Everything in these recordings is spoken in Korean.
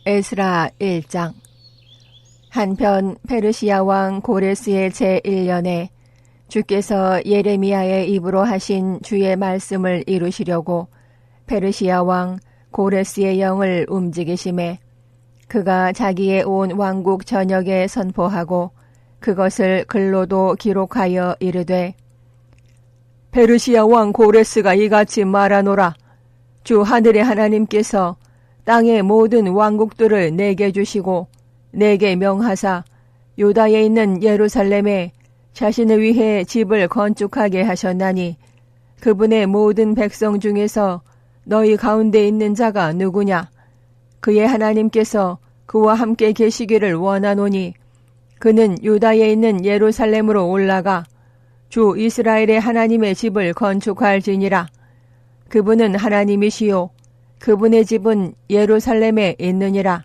에스라 1장. 한편 페르시아 왕 고레스의 제1년에 주께서 예레미야의 입으로 하신 주의 말씀을 이루시려고 페르시아 왕 고레스의 영을 움직이심에 그가 자기의 온 왕국 전역에 선포하고 그것을 글로도 기록하여 이르되, 페르시아 왕 고레스가 이같이 말하노라. 주 하늘의 하나님께서 땅의 모든 왕국들을 내게 주시고 내게 명하사 유다에 있는 예루살렘에 자신을 위해 집을 건축하게 하셨나니 그분의 모든 백성 중에서 너희 가운데 있는 자가 누구냐? 그의 하나님께서 그와 함께 계시기를 원하노니 그는 유다에 있는 예루살렘으로 올라가 주 이스라엘의 하나님의 집을 건축할지니라. 그분은 하나님이시요 그분의 집은 예루살렘에 있느니라.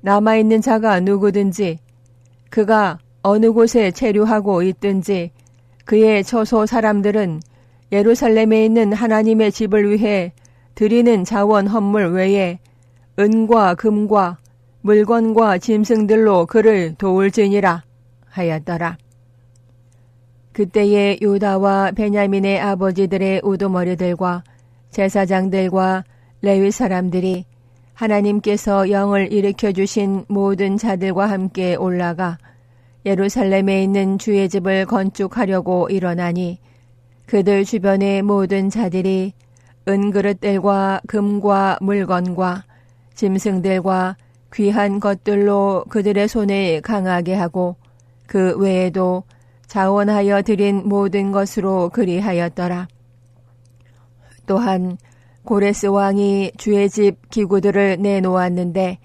남아있는 자가 누구든지 그가 어느 곳에 체류하고 있든지 그의 처소 사람들은 예루살렘에 있는 하나님의 집을 위해 드리는 자원 헌물 외에 은과 금과 물건과 짐승들로 그를 도울지니라 하였더라. 그때에 유다와 베냐민의 아버지들의 우두머리들과 제사장들과 레위 사람들이 하나님께서 영을 일으켜 주신 모든 자들과 함께 올라가 예루살렘에 있는 주의 집을 건축하려고 일어나니 그들 주변의 모든 자들이 은그릇들과 금과 물건과 짐승들과 귀한 것들로 그들의 손을 강하게 하고 그 외에도 자원하여 드린 모든 것으로 그리하였더라. 또한 고레스 왕이 주의 집 기구들을 내놓았는데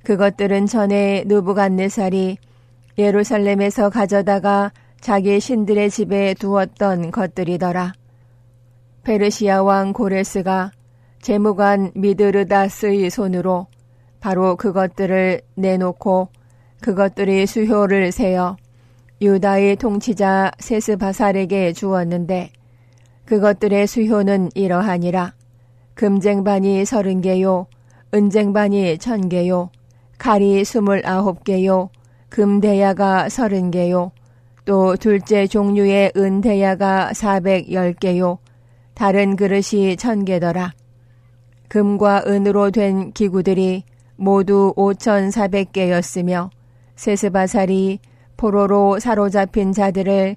그것들은 전에 느부갓네살이 예루살렘에서 가져다가 자기 신들의 집에 두었던 것들이더라. 페르시아 왕 고레스가 재무관 미드르다스의 손으로 바로 그것들을 내놓고 그것들의 수효를 세어 유다의 통치자 세스바살에게 주었는데 그것들의 수효는 이러하니라. 금쟁반이 30개요, 은쟁반이 1000개요, 칼이 29개요, 금대야가 30개요, 또 둘째 종류의 은대야가 410개요, 다른 그릇이 1000개더라. 금과 은으로 된 기구들이 모두 5400개였으며 세스바살이 포로로 사로잡힌 자들을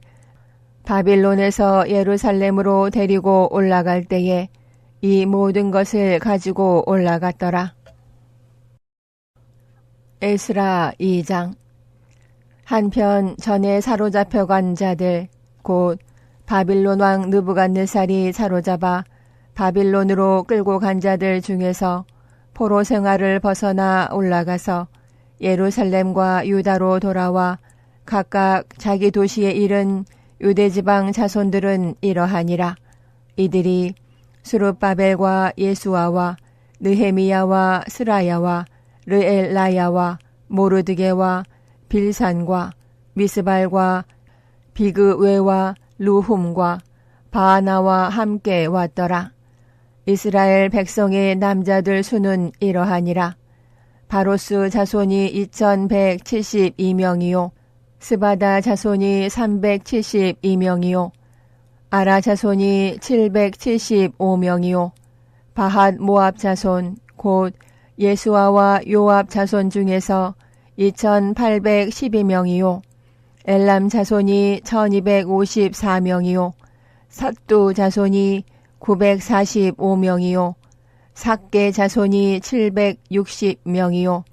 바빌론에서 예루살렘으로 데리고 올라갈 때에 이 모든 것을 가지고 올라갔더라. 에스라 2장. 한편 전에 사로잡혀간 자들 곧 바빌론 왕 느부갓네살이 사로잡아 바빌론으로 끌고 간 자들 중에서 포로 생활을 벗어나 올라가서 예루살렘과 유다로 돌아와 각각 자기 도시에 이른 유대지방 자손들은 이러하니라. 이들이 스룹바벨과 예수아와 느헤미야와 스라야와 르엘라야와 모르드게와 빌산과 미스발과 비그웨와 루훔과 바하나와 함께 왔더라. 이스라엘 백성의 남자들 수는 이러하니라. 바로스 자손이 2172명이요 스바다 자손이 372명이요 아라 자손이 775명이요 바핫 모압 자손 곧 예수아와 요압 자손 중에서 2812명이요 엘람 자손이 1254명이요 삿두 자손이 945명이요 삭게 자손이 760명이요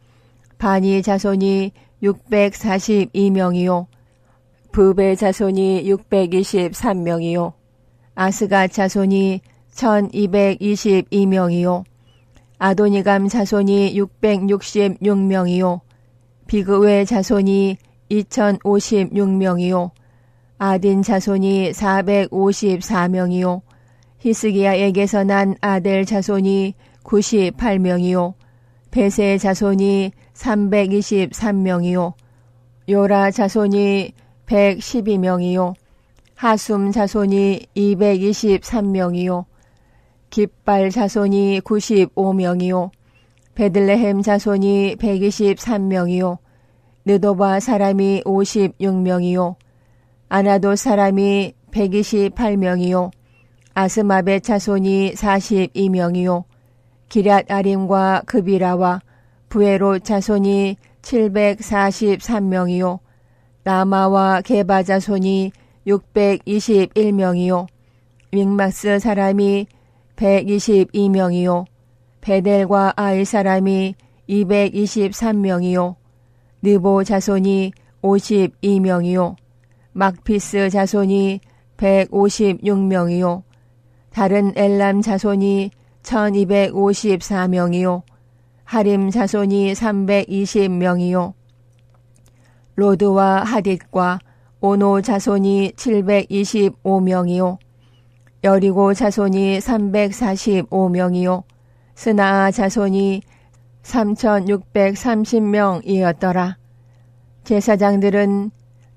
바니 자손이 642명이요 부베 자손이 623명이요 아스갓 자손이 1222명이요 아도니감 자손이 666명이요 비그웨 자손이 2056명이요 아딘 자손이 454명이요 히스기야에게서 난 아델 자손이 98명이요 베세 자손이 323명이요 요라 자손이 112명이요 하숨 자손이 223명이요 깃발 자손이 95명이요 베들레헴 자손이 123명이요 느도바 사람이 56명이요 아나도 사람이 128명이요 아스마벳 자손이 42명이요 기럇 아림과 그비라와 부에롯 자손이 743명이요 라마와 게바 자손이 621명이요 믹마스 사람이 122명이요 베델과 아이 사람이 223명이요 느보 자손이 52명이요 막피스 자손이 156명이요 다른 엘람 자손이 1254명이요 하림 자손이 320명이요 로드와 하딧과 오노 자손이 725명이요 여리고 자손이 345명이요 스나아 자손이 3630명이었더라. 제사장들은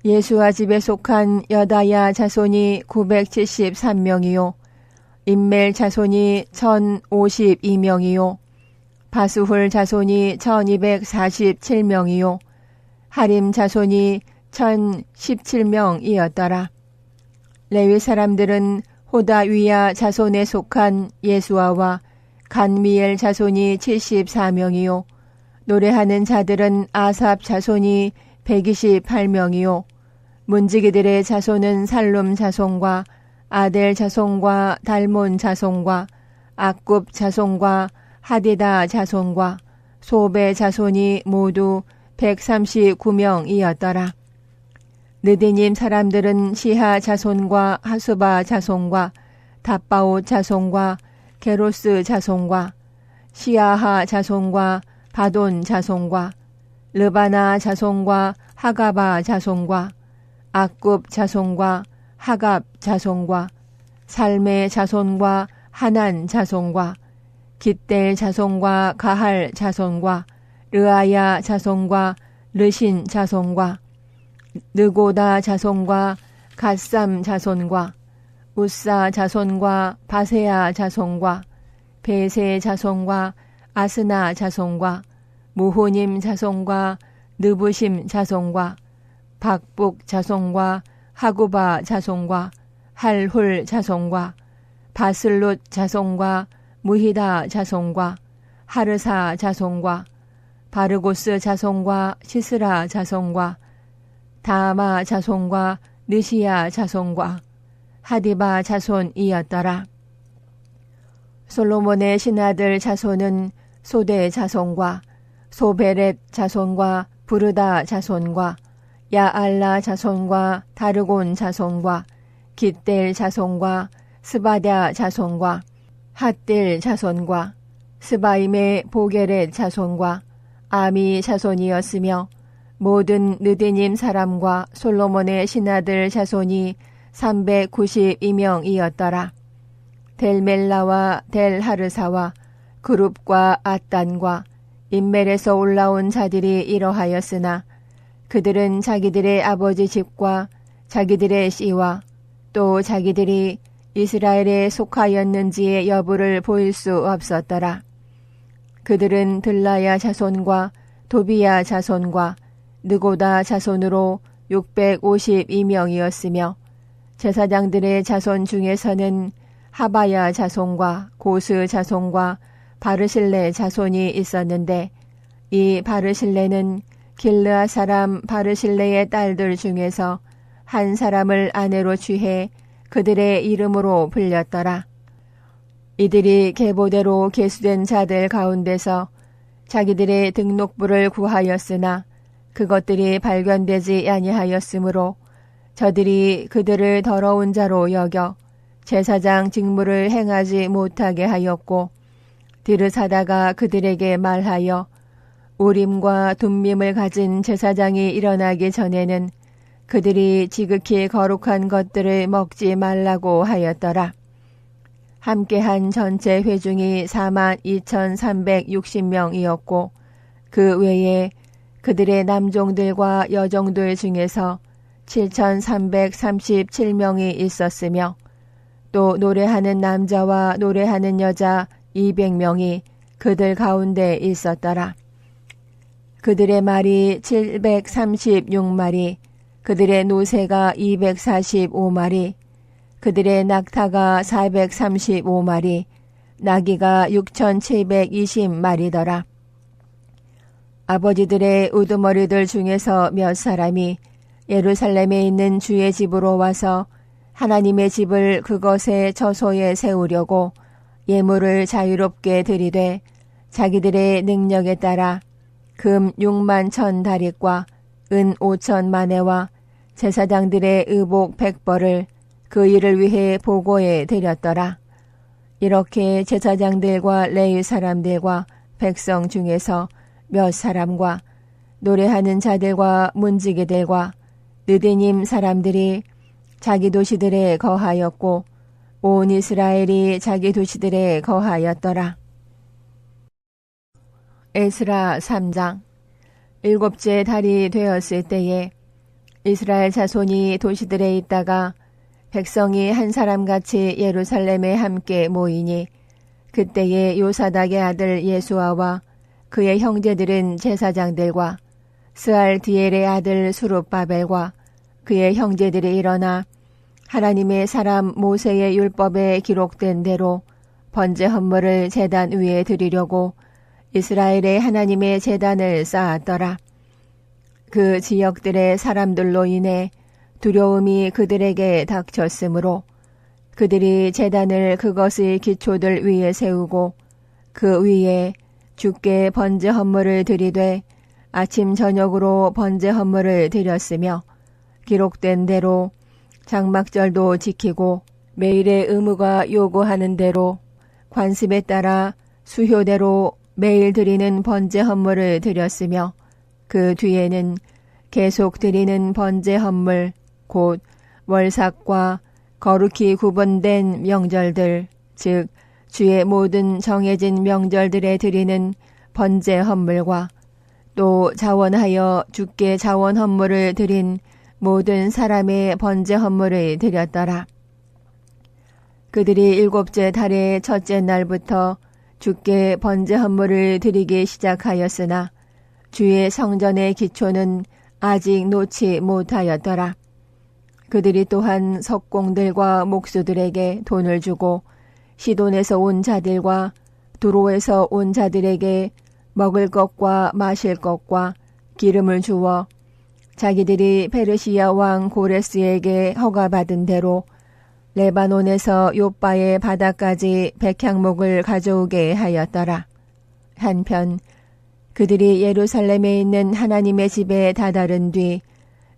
예수아 집에 속한 여다야 자손이 973명이요 임멜 자손이 1052명이요 바수훌 자손이 1247명이요 하림 자손이 1017명이었더라. 레위 사람들은 호다위야 자손에 속한 예수아와 간미엘 자손이 74명이요 노래하는 자들은 아삽 자손이 128명이요 문지기들의 자손은 살룸 자손과 아델 자손과 달몬 자손과 악굽 자손과 하디다 자손과 소베 자손이 모두 139명이었더라. 느디님 사람들은 시하 자손과 하수바 자손과 답바오 자손과 게로스 자손과 시아하 자손과 바돈 자손과 르바나 자손과 하가바 자손과 악굽 자손과 하갑 자손과 살메 자손과 하난 자손과 깃델 자손과 가할 자손과 르아야 자손과 르신 자손과 느고다 자손과 갓삼 자손과 우사 자손과 바세아 자손과 베세 자손과 아스나 자손과 무호님 자손과 느부심 자손과 박북 자손과 하구바 자손과 할훌 자손과 바슬룻 자손과 무히다 자손과 하르사 자손과 바르고스 자손과 시스라 자손과 다마 자손과 느시야 자손과 하디바 자손이었더라. 솔로몬의 신하들 자손은 소대 자손과 소베렛 자손과 부르다 자손과 야알라 자손과 다르곤 자손과 깃델 자손과 스바랴 자손과 핫딜 자손과 스바임의 보게렛 자손과 아미 자손이었으며 모든 느디님 사람과 솔로몬의 신하들 자손이 392명이었더라. 델멜라와 델하르사와 그룹과 아단과 인멜에서 올라온 자들이 이러하였으나 그들은 자기들의 아버지 집과 자기들의 씨와 또 자기들이 이스라엘에 속하였는지의 여부를 보일 수 없었더라. 그들은 들라야 자손과 도비야 자손과 느고다 자손으로 652명이었으며 제사장들의 자손 중에서는 하바야 자손과 고스 자손과 바르실레 자손이 있었는데 이 바르실레는 길르아 사람 바르실레의 딸들 중에서 한 사람을 아내로 취해 그들의 이름으로 불렸더라. 이들이 계보대로 계수된 자들 가운데서 자기들의 등록부를 구하였으나 그것들이 발견되지 아니하였으므로 저들이 그들을 더러운 자로 여겨 제사장 직무를 행하지 못하게 하였고 디르사다가 그들에게 말하여 우림과 둠밈을 가진 제사장이 일어나기 전에는 그들이 지극히 거룩한 것들을 먹지 말라고 하였더라. 함께한 전체 회중이 42,360명이었고 그 외에 그들의 남종들과 여종들 중에서 7,337명이 있었으며 또 노래하는 남자와 노래하는 여자 200명이 그들 가운데 있었더라. 그들의 말이 736마리, 그들의 노새가 245마리, 그들의 낙타가 435마리, 나귀가 6720마리더라. 아버지들의 우두머리들 중에서 몇 사람이 예루살렘에 있는 주의 집으로 와서 하나님의 집을 그것의 처소에 세우려고 예물을 자유롭게 드리되 자기들의 능력에 따라 금 6만 1,000다릭과 은 5천 마네와 제사장들의 의복 100벌을 그 일을 위해 보고에 드렸더라. 이렇게 제사장들과 레위 사람들과 백성 중에서 몇 사람과 노래하는 자들과 문지기들과 느디님 사람들이 자기 도시들에 거하였고 온 이스라엘이 자기 도시들에 거하였더라. 에스라 3장. 일곱째 달이 되었을 때에 이스라엘 자손이 도시들에 있다가 백성이 한 사람같이 예루살렘에 함께 모이니 그때에 요사닥의 아들 예수아와 그의 형제들은 제사장들과 스알디엘의 아들 수룹바벨과 그의 형제들이 일어나 하나님의 사람 모세의 율법에 기록된 대로 번제 헌물을 제단 위에 드리려고 이스라엘의 하나님의 제단을 쌓았더라. 그 지역들의 사람들로 인해 두려움이 그들에게 닥쳤으므로 그들이 제단을 그것의 기초들 위에 세우고 그 위에 주께 번제 헌물을 드리되 아침 저녁으로 번제 헌물을 드렸으며 기록된 대로 장막절도 지키고 매일의 의무가 요구하는 대로 관습에 따라 수효대로 매일 드리는 번제 헌물을 드렸으며 그 뒤에는 계속 드리는 번제 헌물 곧 월삭과 거룩히 구분된 명절들 즉 주의 모든 정해진 명절들에 드리는 번제 헌물과 또 자원하여 주께 자원 헌물을 드린 모든 사람의 번제 헌물을 드렸더라. 그들이 일곱째 달의 첫째 날부터 주께 번제 헌물을 드리기 시작하였으나 주의 성전의 기초는 아직 놓지 못하였더라. 그들이 또한 석공들과 목수들에게 돈을 주고 시돈에서 온 자들과 두로에서 온 자들에게 먹을 것과 마실 것과 기름을 주어 자기들이 페르시아 왕 고레스에게 허가받은 대로 레바논에서 요바의 바다까지 백향목을 가져오게 하였더라. 한편 그들이 예루살렘에 있는 하나님의 집에 다다른 뒤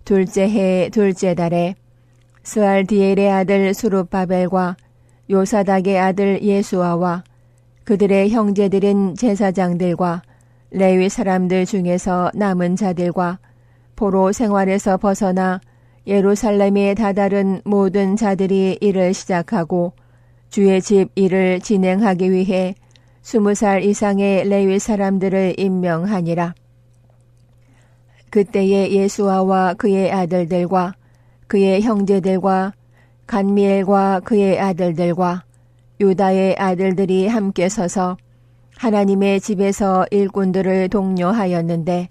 둘째 해 둘째 달에 스알디엘의 아들 수룹바벨과 요사닥의 아들 예수아와 그들의 형제들인 제사장들과 레위 사람들 중에서 남은 자들과 포로 생활에서 벗어나 예루살렘에 다다른 모든 자들이 일을 시작하고 주의 집 일을 진행하기 위해 20살 이상의 레위 사람들을 임명하니라. 그때에 예수아와 그의 아들들과 그의 형제들과 간미엘과 그의 아들들과 유다의 아들들이 함께 서서 하나님의 집에서 일꾼들을 독려하였는데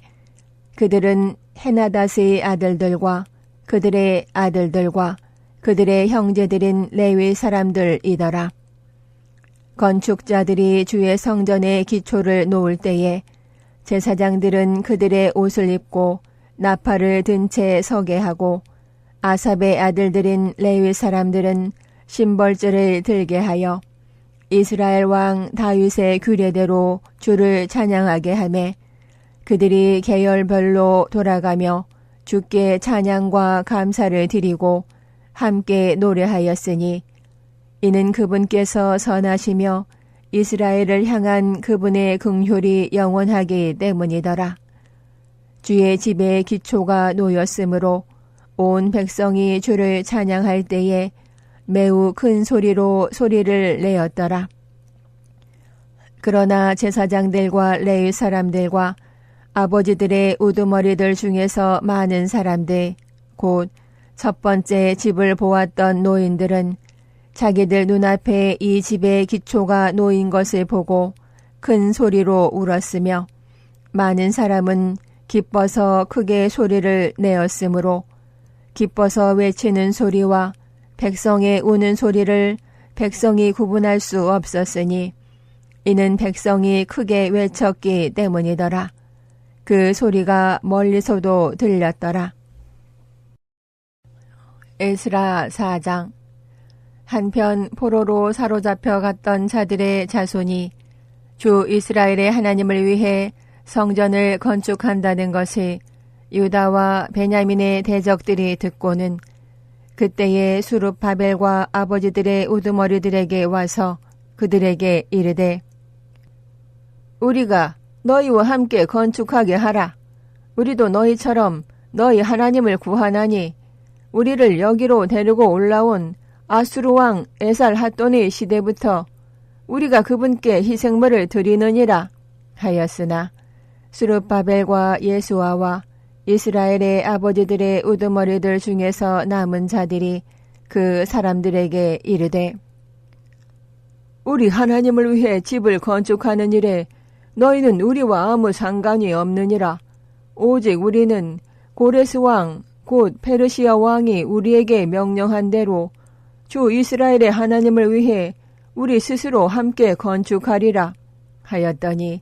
그들은 헤나닷의 아들들과 그들의 아들들과 그들의 형제들인 레위 사람들이더라. 건축자들이 주의 성전의 기초를 놓을 때에 제사장들은 그들의 옷을 입고 나팔을 든 채 서게 하고 아삽의 아들들인 레위 사람들은 심벌줄을 들게 하여 이스라엘 왕 다윗의 규례대로 주를 찬양하게 하매 그들이 계열별로 돌아가며 주께 찬양과 감사를 드리고 함께 노래하였으니 이는 그분께서 선하시며 이스라엘을 향한 그분의 긍휼이 영원하기 때문이더라. 주의 집의 기초가 놓였으므로 온 백성이 주를 찬양할 때에 매우 큰 소리로 소리를 내었더라. 그러나 제사장들과 레위 사람들과 아버지들의 우두머리들 중에서 많은 사람들, 곧 첫 번째 집을 보았던 노인들은 자기들 눈앞에 이 집의 기초가 놓인 것을 보고 큰 소리로 울었으며 많은 사람은 기뻐서 크게 소리를 내었으므로 기뻐서 외치는 소리와 백성의 우는 소리를 백성이 구분할 수 없었으니 이는 백성이 크게 외쳤기 때문이더라. 그 소리가 멀리서도 들렸더라. 에스라 4장. 한편 포로로 사로잡혀 갔던 자들의 자손이 주 이스라엘의 하나님을 위해 성전을 건축한다는 것이 유다와 베냐민의 대적들이 듣고는 그때에 수룹바벨과 아버지들의 우두머리들에게 와서 그들에게 이르되 우리가 너희와 함께 건축하게 하라. 우리도 너희처럼 너희 하나님을 구하나니 우리를 여기로 데리고 올라온 아수르 왕 에살핫돈의 시대부터 우리가 그분께 희생물을 드리느니라 하였으나 수룹바벨과 예수아와 이스라엘의 아버지들의 우두머리들 중에서 남은 자들이 그 사람들에게 이르되 우리 하나님을 위해 집을 건축하는 일에 너희는 우리와 아무 상관이 없느니라. 오직 우리는 고레스 왕 곧 페르시아 왕이 우리에게 명령한 대로 주 이스라엘의 하나님을 위해 우리 스스로 함께 건축하리라 하였더니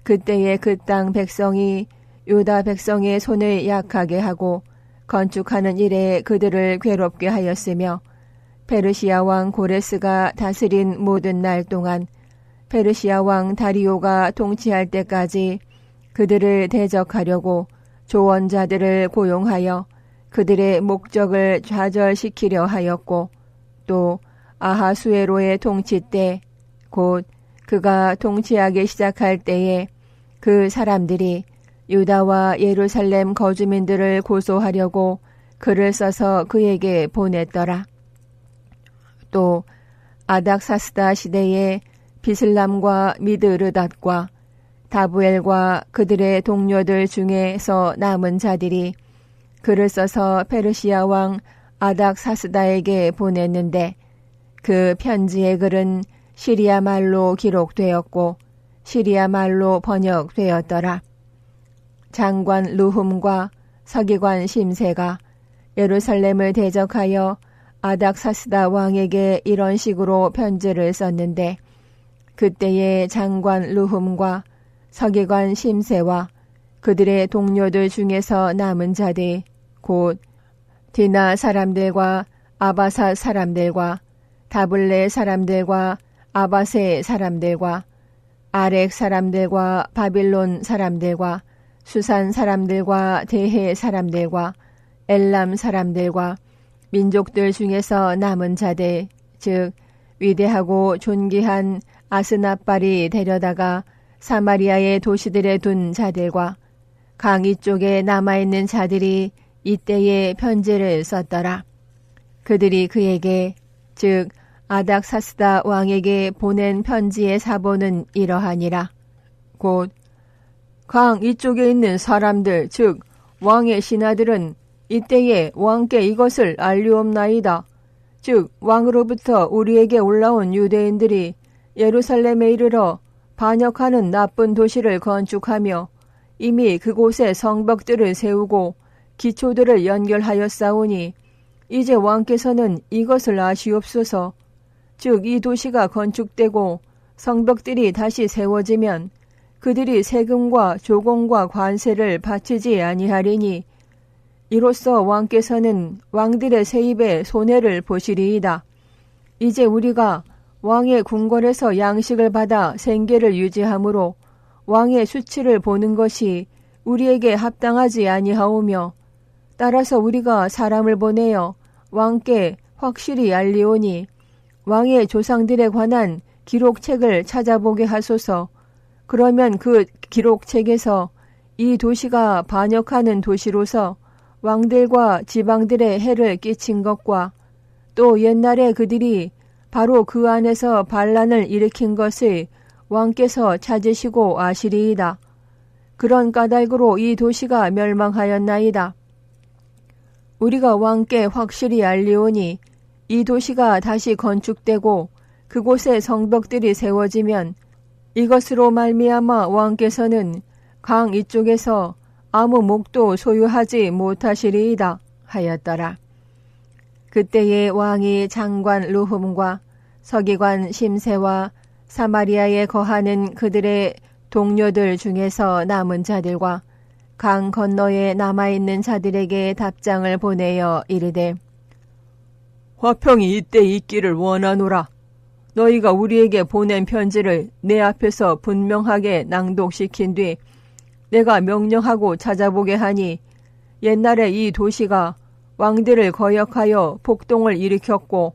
그때에 그 땅 백성이 유다 백성의 손을 약하게 하고 건축하는 일에 그들을 괴롭게 하였으며 페르시아 왕 고레스가 다스린 모든 날 동안 페르시아 왕 다리오가 통치할 때까지 그들을 대적하려고 조언자들을 고용하여 그들의 목적을 좌절시키려 하였고 또 아하수에로의 통치 때 곧 그가 통치하기 시작할 때에 그 사람들이 유다와 예루살렘 거주민들을 고소하려고 글을 써서 그에게 보냈더라. 또 아닥사스다 시대에 비슬람과 미드르닷과 다부엘과 그들의 동료들 중에서 남은 자들이 글을 써서 페르시아 왕 아닥사스다에게 보냈는데 그 편지의 글은 시리아 말로 기록되었고 시리아 말로 번역되었더라. 장관 루훔과 서기관 심세가 예루살렘을 대적하여 아닥사스다 왕에게 이런 식으로 편지를 썼는데 그때의 장관 루훔과 서기관 심세와 그들의 동료들 중에서 남은 자들 곧 디나 사람들과 아바사 사람들과 다블레 사람들과 아바세 사람들과 아렉 사람들과 바빌론 사람들과 수산 사람들과 대해 사람들과 엘람 사람들과 민족들 중에서 남은 자들 즉 위대하고 존귀한 아스나빨이 데려다가 사마리아의 도시들에 둔 자들과 강이 쪽에 남아있는 자들이 이때에 편지를 썼더라. 그들이 그에게 즉 아닥사스다 왕에게 보낸 편지의 사본은 이러하니라. 곧 강 이쪽에 있는 사람들 즉 왕의 신하들은 이때에 왕께 이것을 알리옵나이다. 즉 왕으로부터 우리에게 올라온 유대인들이 예루살렘에 이르러 반역하는 나쁜 도시를 건축하며 이미 그곳에 성벽들을 세우고 기초들을 연결하였사오니 이제 왕께서는 이것을 아시옵소서. 즉 이 도시가 건축되고 성벽들이 다시 세워지면 그들이 세금과 조공과 관세를 바치지 아니하리니 이로써 왕께서는 왕들의 세입에 손해를 보시리이다. 이제 우리가 왕의 궁궐에서 양식을 받아 생계를 유지하므로 왕의 수치를 보는 것이 우리에게 합당하지 아니하오며 따라서 우리가 사람을 보내어 왕께 확실히 알리오니 왕의 조상들에 관한 기록책을 찾아보게 하소서. 그러면 그 기록책에서 이 도시가 반역하는 도시로서 왕들과 지방들의 해를 끼친 것과 또 옛날에 그들이 바로 그 안에서 반란을 일으킨 것을 왕께서 찾으시고 아시리이다. 그런 까닭으로 이 도시가 멸망하였나이다. 우리가 왕께 확실히 알리오니 이 도시가 다시 건축되고 그곳에 성벽들이 세워지면 이것으로 말미암아 왕께서는 강 이쪽에서 아무 목도 소유하지 못하시리이다 하였더라. 그때에 왕이 장관 르훔과 서기관 심세와 사마리아에 거하는 그들의 동료들 중에서 남은 자들과 강 건너에 남아있는 자들에게 답장을 보내어 이르되 화평이 이때 있기를 원하노라. 너희가 우리에게 보낸 편지를 내 앞에서 분명하게 낭독시킨 뒤 내가 명령하고 찾아보게 하니 옛날에 이 도시가 왕들을 거역하여 폭동을 일으켰고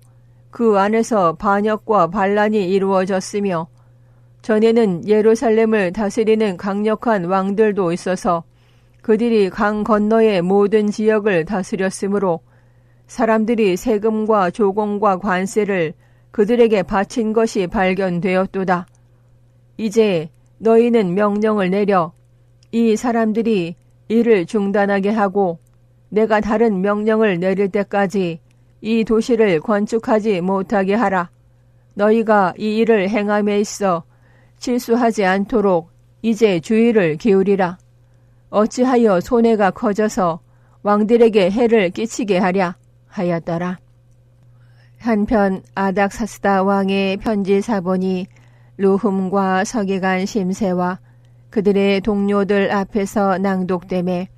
그 안에서 반역과 반란이 이루어졌으며 전에는 예루살렘을 다스리는 강력한 왕들도 있어서 그들이 강 건너의 모든 지역을 다스렸으므로 사람들이 세금과 조공과 관세를 그들에게 바친 것이 발견되었도다. 이제 너희는 명령을 내려 이 사람들이 일을 중단하게 하고 내가 다른 명령을 내릴 때까지 이 도시를 건축하지 못하게 하라. 너희가 이 일을 행함에 있어 실수하지 않도록 이제 주의를 기울이라. 어찌하여 손해가 커져서 왕들에게 해를 끼치게 하랴 하였더라. 한편 아닥사스다 왕의 편지 사본이 르훔과 서기관 심세와 그들의 동료들 앞에서 낭독되매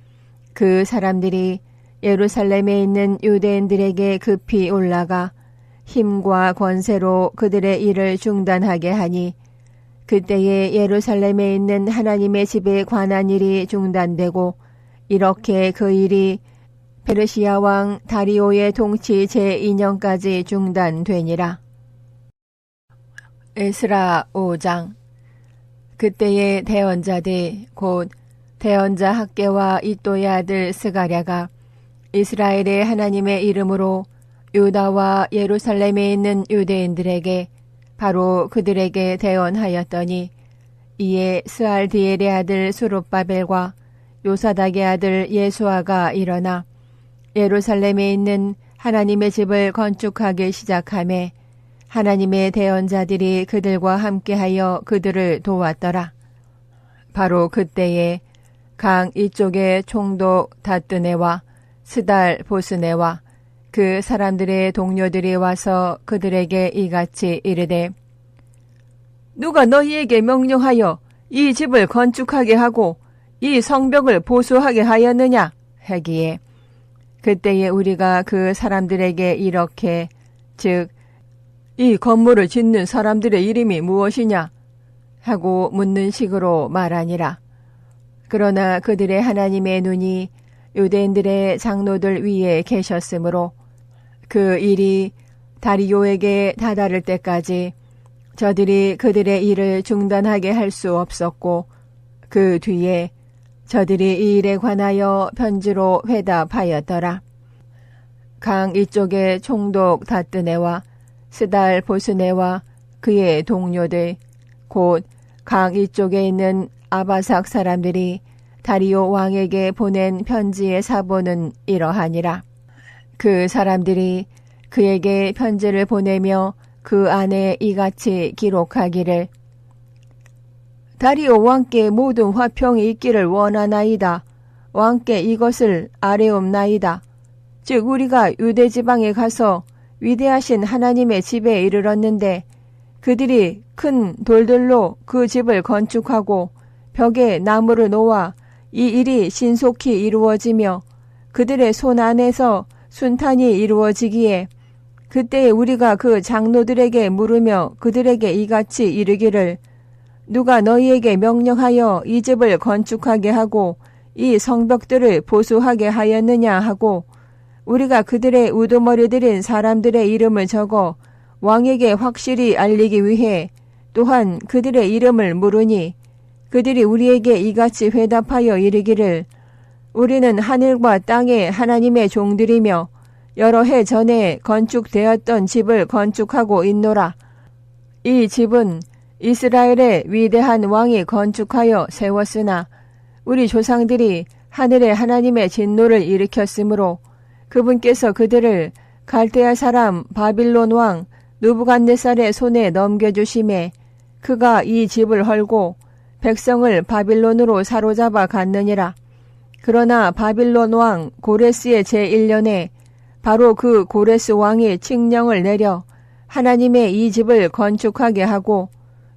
그 사람들이 예루살렘에 있는 유대인들에게 급히 올라가 힘과 권세로 그들의 일을 중단하게 하니 그때에 예루살렘에 있는 하나님의 집에 관한 일이 중단되고 이렇게 그 일이 페르시아 왕 다리오의 통치 제2년까지 중단되니라. 에스라 5장. 그때의 대언자들 곧 대언자 학개와 이또의 아들 스가랴가 이스라엘의 하나님의 이름으로 유다와 예루살렘에 있는 유대인들에게 바로 그들에게 대언하였더니 이에 스알디엘의 아들 수룹바벨과 요사닥의 아들 예수아가 일어나 예루살렘에 있는 하나님의 집을 건축하기 시작하매 하나님의 대언자들이 그들과 함께하여 그들을 도왔더라. 바로 그때에 강 이쪽의 총독 다뜨네와 스달 보스네와 그 사람들의 동료들이 와서 그들에게 이같이 이르되 누가 너희에게 명령하여 이 집을 건축하게 하고 이 성벽을 보수하게 하였느냐 하기에 그때에 우리가 그 사람들에게 이렇게 즉 이 건물을 짓는 사람들의 이름이 무엇이냐 하고 묻는 식으로 말하니라. 그러나 그들의 하나님의 눈이 유대인들의 장로들 위에 계셨으므로 그 일이 다리오에게 다다를 때까지 저들이 그들의 일을 중단하게 할 수 없었고 그 뒤에 저들이 이 일에 관하여 편지로 회답하였더라. 강 이쪽의 총독 다뜨네와 스달 보스네와 그의 동료들 곧 강 이쪽에 있는 아바삭 사람들이 다리오 왕에게 보낸 편지의 사본은 이러하니라. 그 사람들이 그에게 편지를 보내며 그 안에 이같이 기록하기를 다리오 왕께 모든 화평이 있기를 원하나이다. 왕께 이것을 아뢰옵나이다. 즉 우리가 유대 지방에 가서 위대하신 하나님의 집에 이르렀는데 그들이 큰 돌들로 그 집을 건축하고 벽에 나무를 놓아 이 일이 신속히 이루어지며 그들의 손 안에서 순탄이 이루어지기에 그때 우리가 그 장로들에게 물으며 그들에게 이같이 이르기를 누가 너희에게 명령하여 이 집을 건축하게 하고 이 성벽들을 보수하게 하였느냐 하고 우리가 그들의 우두머리들인 사람들의 이름을 적어 왕에게 확실히 알리기 위해 또한 그들의 이름을 물으니 그들이 우리에게 이같이 회답하여 이르기를 우리는 하늘과 땅의 하나님의 종들이며 여러 해 전에 건축되었던 집을 건축하고 있노라. 이 집은 이스라엘의 위대한 왕이 건축하여 세웠으나 우리 조상들이 하늘의 하나님의 진노를 일으켰으므로 그분께서 그들을 갈대아 사람 바빌론 왕 느부갓네살의 손에 넘겨주심에 그가 이 집을 헐고 백성을 바빌론으로 사로잡아 갔느니라. 그러나 바빌론 왕 고레스의 제1년에 바로 그 고레스 왕이 칙령을 내려 하나님의 이 집을 건축하게 하고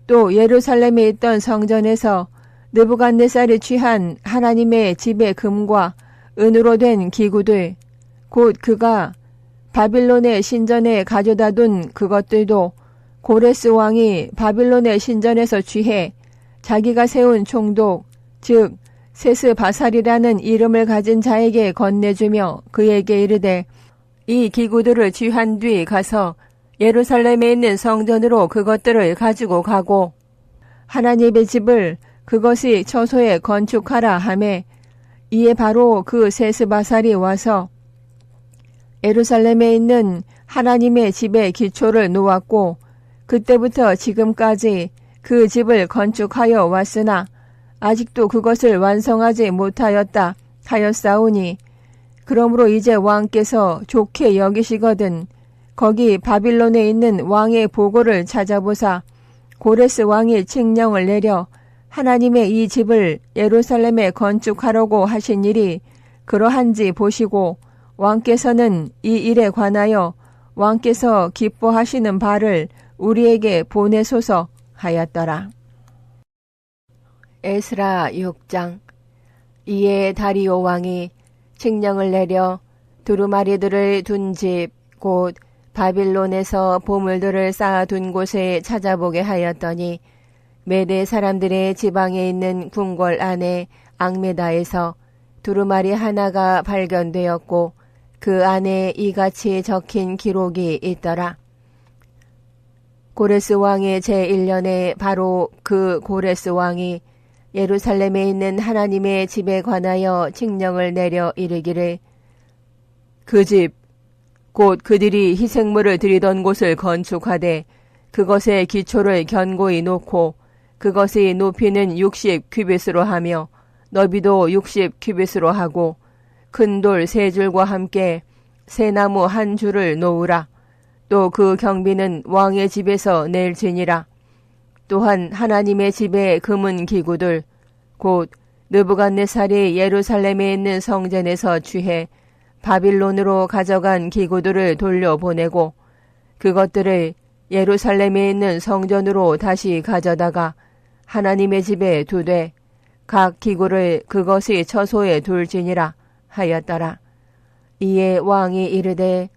또 예루살렘에 있던 성전에서 느부갓네살이 취한 하나님의 집의 금과 은으로 된 기구들, 곧 그가 바빌론의 신전에 가져다 둔 그것들도 고레스 왕이 바빌론의 신전에서 취해 자기가 세운 총독, 즉 세스바살이라는 이름을 가진 자에게 건네주며 그에게 이르되 이 기구들을 취한 뒤 가서 예루살렘에 있는 성전으로 그것들을 가지고 가고 하나님의 집을 그것이 처소에 건축하라 하매 이에 바로 그 세스바살이 와서 예루살렘에 있는 하나님의 집의 기초를 놓았고 그때부터 지금까지 그 집을 건축하여 왔으나 아직도 그것을 완성하지 못하였다 하였사오니 그러므로 이제 왕께서 좋게 여기시거든 거기 바빌론에 있는 왕의 보고를 찾아보사 고레스 왕이 칙령을 내려 하나님의 이 집을 예루살렘에 건축하려고 하신 일이 그러한지 보시고 왕께서는 이 일에 관하여 왕께서 기뻐하시는 바를 우리에게 보내소서 하였더라. 에스라 6장. 이에 다리오 왕이 칙령을 내려 두루마리들을 둔 집 곧 바빌론에서 보물들을 쌓아둔 곳에 찾아보게 하였더니 메대 사람들의 지방에 있는 궁궐 안에 앙메다에서 두루마리 하나가 발견되었고 그 안에 이같이 적힌 기록이 있더라. 고레스 왕의 제1년에 바로 그 고레스 왕이 예루살렘에 있는 하나님의 집에 관하여 칙령을 내려 이르기를 그 집 곧 그들이 희생물을 드리던 곳을 건축하되 그것의 기초를 견고히 놓고 그것의 높이는 60규빗으로 하며 너비도 60규빗으로 하고 큰 돌 3줄과 함께 새나무 1줄을 놓으라. 또 그 경비는 왕의 집에서 낼지니라. 또한 하나님의 집의 금은 기구들 곧 느부갓네살이 예루살렘에 있는 성전에서 취해 바빌론으로 가져간 기구들을 돌려보내고 그것들을 예루살렘에 있는 성전으로 다시 가져다가 하나님의 집에 두되 각 기구를 그것의 처소에 둘지니라 하였더라. 이에 왕이 이르되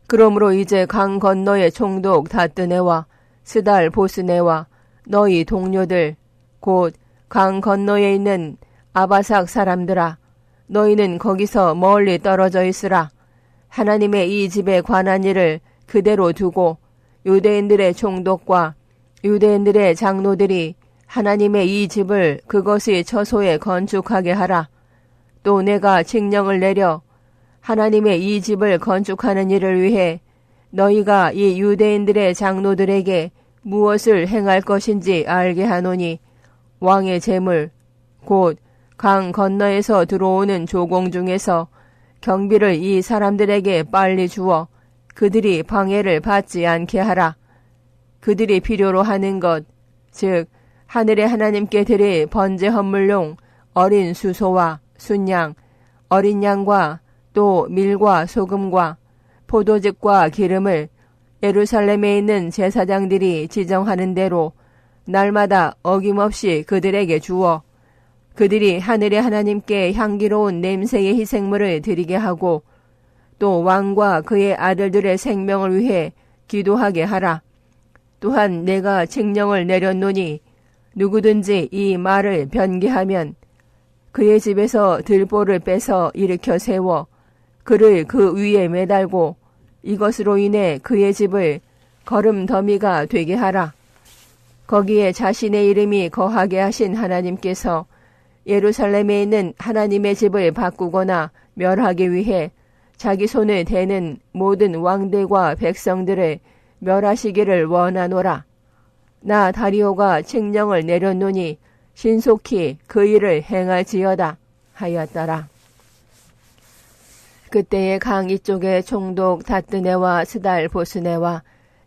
그러므로 이제 강 건너의 총독 다뜨네와 스달 보스네와 너희 동료들 곧 강 건너에 있는 아바삭 사람들아 너희는 거기서 멀리 떨어져 있으라. 하나님의 이 집에 관한 일을 그대로 두고 유대인들의 총독과 유대인들의 장로들이 하나님의 이 집을 그것의 처소에 건축하게 하라. 또 내가 칙령을 내려 하나님의 이 집을 건축하는 일을 위해 너희가 이 유대인들의 장로들에게 무엇을 행할 것인지 알게 하노니 왕의 재물 곧 강 건너에서 들어오는 조공 중에서 경비를 이 사람들에게 빨리 주어 그들이 방해를 받지 않게 하라. 그들이 필요로 하는 것, 즉 하늘의 하나님께 드릴 번제 헌물용 어린 수소와 순양, 어린 양과 또 밀과 소금과 포도즙과 기름을 예루살렘에 있는 제사장들이 지정하는 대로 날마다 어김없이 그들에게 주어 그들이 하늘의 하나님께 향기로운 냄새의 희생물을 드리게 하고 또 왕과 그의 아들들의 생명을 위해 기도하게 하라. 또한 내가 칙령을 내렸노니 누구든지 이 말을 변개하면 그의 집에서 들보를 빼서 일으켜 세워 그를 그 위에 매달고 이것으로 인해 그의 집을 거름 더미가 되게 하라. 거기에 자신의 이름이 거하게 하신 하나님께서 예루살렘에 있는 하나님의 집을 바꾸거나 멸하기 위해 자기 손을 대는 모든 왕들과 백성들을 멸하시기를 원하노라. 나 다리오가 칙령을 내렸노니 신속히 그 일을 행할지어다 하였더라. 그때의 강 이쪽의 총독 다뜨네와 스달 보스네와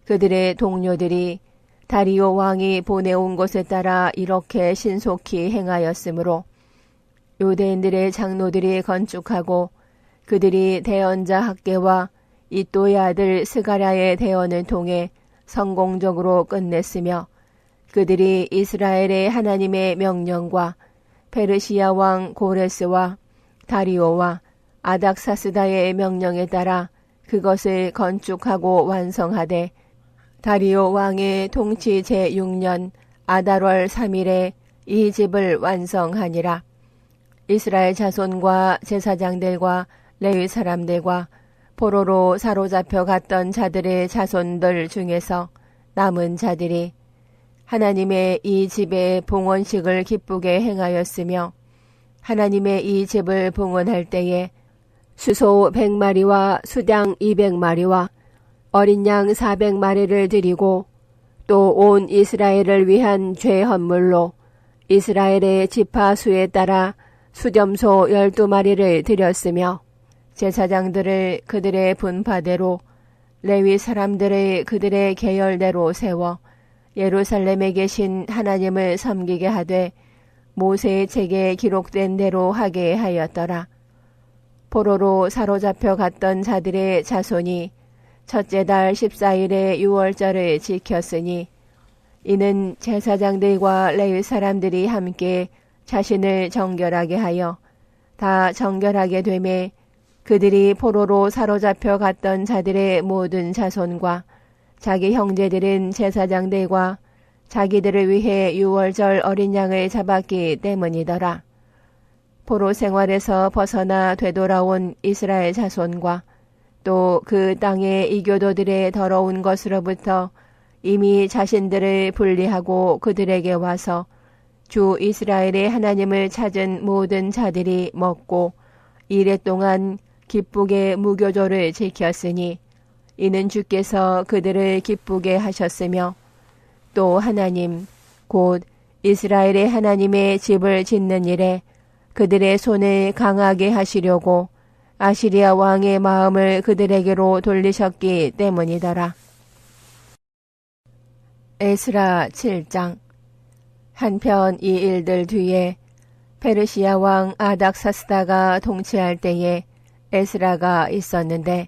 그들의 동료들이 다리오 왕이 보내온 곳에 따라 이렇게 신속히 행하였으므로 유대인들의 장로들이 건축하고 그들이 대언자 학계와 이또의 아들 스가랴의 대언을 통해 성공적으로 끝냈으며 그들이 이스라엘의 하나님의 명령과 페르시아 왕 고레스와 다리오와 아닥사스다의 명령에 따라 그것을 건축하고 완성하되 다리오 왕의 통치 제6년 아달월 3일에 이 집을 완성하니라. 이스라엘 자손과 제사장들과 레위 사람들과 포로로 사로잡혀 갔던 자들의 자손들 중에서 남은 자들이 하나님의 이 집의 봉헌식을 기쁘게 행하였으며 하나님의 이 집을 봉헌할 때에 수소 100마리와 수량 200마리와 어린 양 400마리를 드리고 또 온 이스라엘을 위한 죄 헌물로 이스라엘의 지파 수에 따라 수렴소 12마리를 드렸으며 제사장들을 그들의 분파대로 레위 사람들을 그들의 계열대로 세워 예루살렘에 계신 하나님을 섬기게 하되 모세의 책에 기록된 대로 하게 하였더라. 포로로 사로잡혀 갔던 자들의 자손이 첫째 달 14일의 유월절을 지켰으니 이는 제사장들과 레위 사람들이 함께 자신을 정결하게 하여 다 정결하게 되매 그들이 포로로 사로잡혀 갔던 자들의 모든 자손과 자기 형제들은 제사장들과 자기들을 위해 유월절 어린 양을 잡았기 때문이더라. 포로 생활에서 벗어나 되돌아온 이스라엘 자손과 또 그 땅의 이교도들의 더러운 것으로부터 이미 자신들을 분리하고 그들에게 와서 주 이스라엘의 하나님을 찾은 모든 자들이 먹고 이랫동안 기쁘게 무교조를 지켰으니 이는 주께서 그들을 기쁘게 하셨으며 또 하나님 곧 이스라엘의 하나님의 집을 짓는 일에 그들의 손을 강하게 하시려고 아시리아 왕의 마음을 그들에게로 돌리셨기 때문이더라. 에스라 7장. 한편 이 일들 뒤에 페르시아 왕 아닥사스다가 통치할 때에 에스라가 있었는데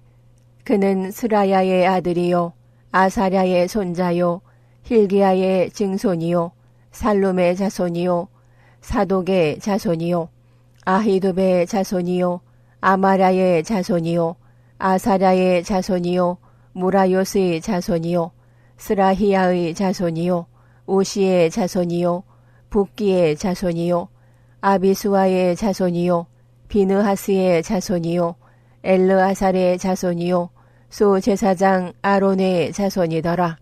그는 스라야의 아들이요 아사랴의 손자요 힐기야의 증손이요 살룸의 자손이요 사독의 자손이요 아히두베의 자손이요 아마랴의 자손이요 아사랴의 자손이요 무라요스의 자손이요 스라히야의 자손이요 우시의 자손이요 붓기의 자손이요 아비수아의 자손이요 비느하스의 자손이요 엘르아살의 자손이요 소제사장 아론의 자손이더라.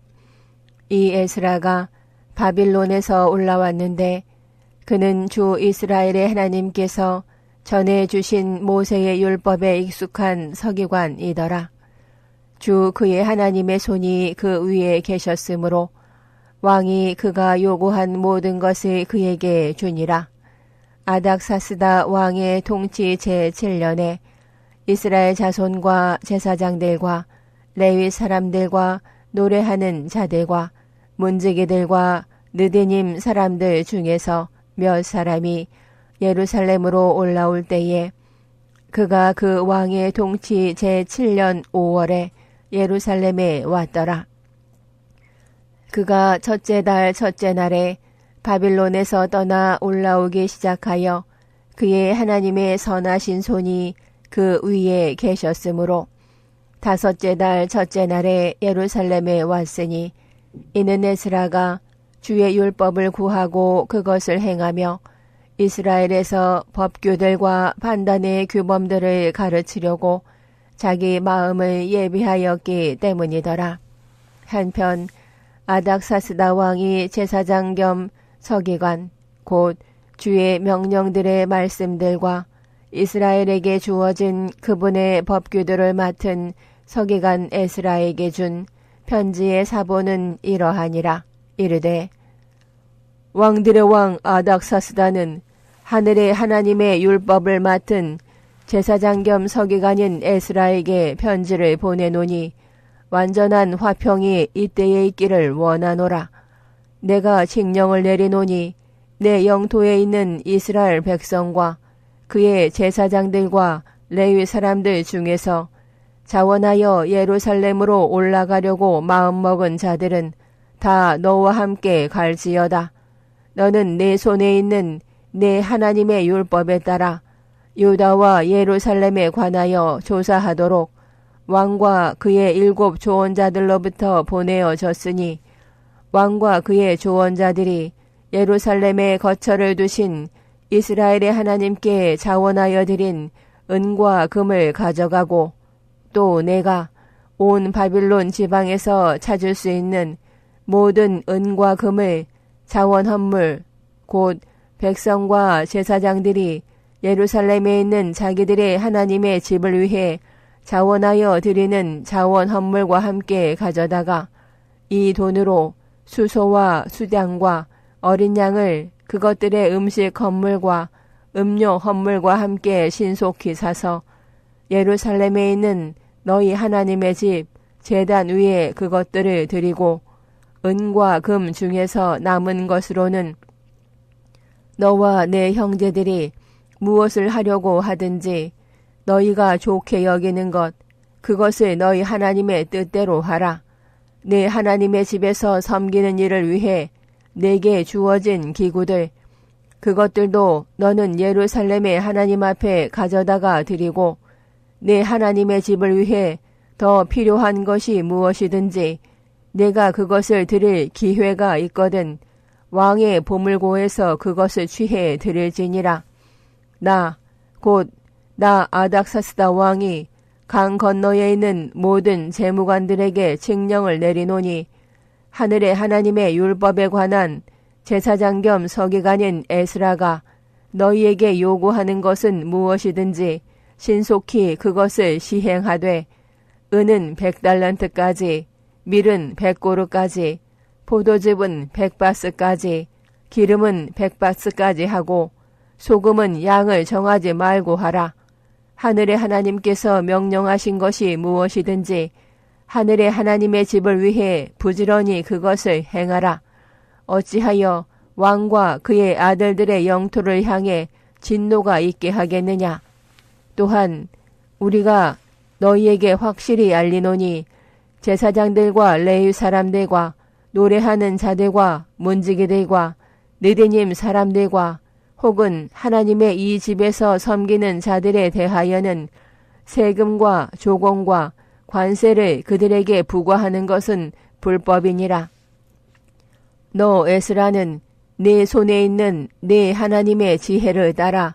이 에스라가 바빌론에서 올라왔는데 그는 주 이스라엘의 하나님께서 전해 주신 모세의 율법에 익숙한 서기관이더라. 주 그의 하나님의 손이 그 위에 계셨으므로 왕이 그가 요구한 모든 것을 그에게 주니라. 아닥사스다 왕의 통치 제7년에 이스라엘 자손과 제사장들과 레위 사람들과 노래하는 자들과 문지기들과 느디님 사람들 중에서 몇 사람이 예루살렘으로 올라올 때에 그가 그 왕의 통치 제7년 5월에 예루살렘에 왔더라. 그가 첫째 달 첫째 날에 바빌론에서 떠나 올라오기 시작하여 그의 하나님의 선하신 손이 그 위에 계셨으므로 다섯째 달 첫째 날에 예루살렘에 왔으니 이는 에스라가 주의 율법을 구하고 그것을 행하며 이스라엘에서 법규들과 판단의 규범들을 가르치려고 자기 마음을 예비하였기 때문이더라. 한편 아닥사스다 왕이 제사장 겸 서기관 곧 주의 명령들의 말씀들과 이스라엘에게 주어진 그분의 법규들을 맡은 서기관 에스라에게 준 편지의 사본은 이러하니라. 이르되 왕들의 왕 아닥사스다는 하늘의 하나님의 율법을 맡은 제사장 겸 서기관인 에스라에게 편지를 보내노니 완전한 화평이 이때에 있기를 원하노라. 내가 칙령을 내리노니 내 영토에 있는 이스라엘 백성과 그의 제사장들과 레위 사람들 중에서 자원하여 예루살렘으로 올라가려고 마음먹은 자들은 다 너와 함께 갈지어다. 너는 내 손에 있는 내 하나님의 율법에 따라 유다와 예루살렘에 관하여 조사하도록 왕과 그의 7 조언자들로부터 보내어졌으니 왕과 그의 조언자들이 예루살렘에 거처를 두신 이스라엘의 하나님께 자원하여 드린 은과 금을 가져가고 또 내가 온 바빌론 지방에서 찾을 수 있는 모든 은과 금을 자원 헌물 곧 백성과 제사장들이 예루살렘에 있는 자기들의 하나님의 집을 위해 자원하여 드리는 자원 헌물과 함께 가져다가 이 돈으로 수소와 수장과 어린 양을 그것들의 음식 헌물과 음료 헌물과 함께 신속히 사서 예루살렘에 있는 너희 하나님의 집 제단 위에 그것들을 드리고 은과 금 중에서 남은 것으로는 너와 내 형제들이 무엇을 하려고 하든지 너희가 좋게 여기는 것 그것을 너희 하나님의 뜻대로 하라. 내 하나님의 집에서 섬기는 일을 위해 내게 주어진 기구들 그것들도 너는 예루살렘의 하나님 앞에 가져다가 드리고 내 하나님의 집을 위해 더 필요한 것이 무엇이든지 내가 그것을 드릴 기회가 있거든 왕의 보물고에서 그것을 취해 드릴지니라. 나 아닥사스다 왕이 강 건너에 있는 모든 재무관들에게 칙령을 내리노니 하늘의 하나님의 율법에 관한 제사장 겸 서기관인 에스라가 너희에게 요구하는 것은 무엇이든지 신속히 그것을 시행하되 은은 100달란트까지 밀은 100고루까지 포도즙은 100바스까지 기름은 100바스까지 하고 소금은 양을 정하지 말고 하라. 하늘의 하나님께서 명령하신 것이 무엇이든지 하늘의 하나님의 집을 위해 부지런히 그것을 행하라. 어찌하여 왕과 그의 아들들의 영토를 향해 진노가 있게 하겠느냐. 또한 우리가 너희에게 확실히 알리노니 제사장들과 레위 사람들과 노래하는 자들과 문지기들과 느디님 사람들과 혹은 하나님의 이 집에서 섬기는 자들에 대하여는 세금과 조공과 관세를 그들에게 부과하는 것은 불법이니라. 너 에스라는 네 손에 있는 네 하나님의 지혜를 따라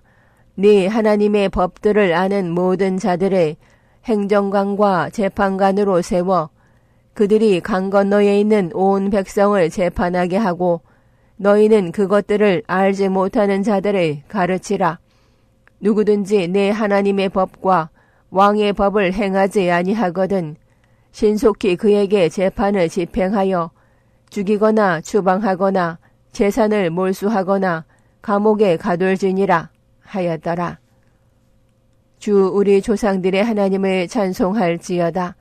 네 하나님의 법들을 아는 모든 자들을 행정관과 재판관으로 세워 그들이 강 건너에 있는 온 백성을 재판하게 하고 너희는 그것들을 알지 못하는 자들을 가르치라. 누구든지 내 하나님의 법과 왕의 법을 행하지 아니하거든 신속히 그에게 재판을 집행하여 죽이거나 추방하거나 재산을 몰수하거나 감옥에 가둘지니라 하였더라. 주 우리 조상들의 하나님을 찬송할지어다.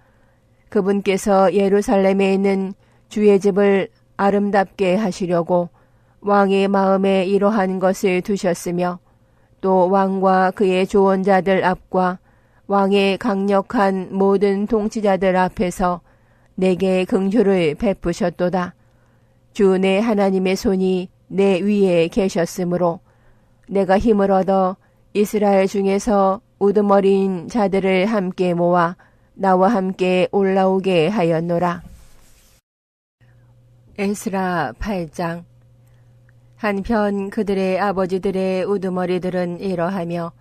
그분께서 예루살렘에 있는 주의 집을 아름답게 하시려고 왕의 마음에 이러한 것을 두셨으며 또 왕과 그의 조언자들 앞과 왕의 강력한 모든 통치자들 앞에서 내게 긍휼을 베푸셨도다. 주 내 하나님의 손이 내 위에 계셨으므로 내가 힘을 얻어 이스라엘 중에서 우두머리인 자들을 함께 모아 나와 함께 올라오게 하였노라. 에스라 8장. 한편 그들의 아버지들의 우두머리들은 이러하며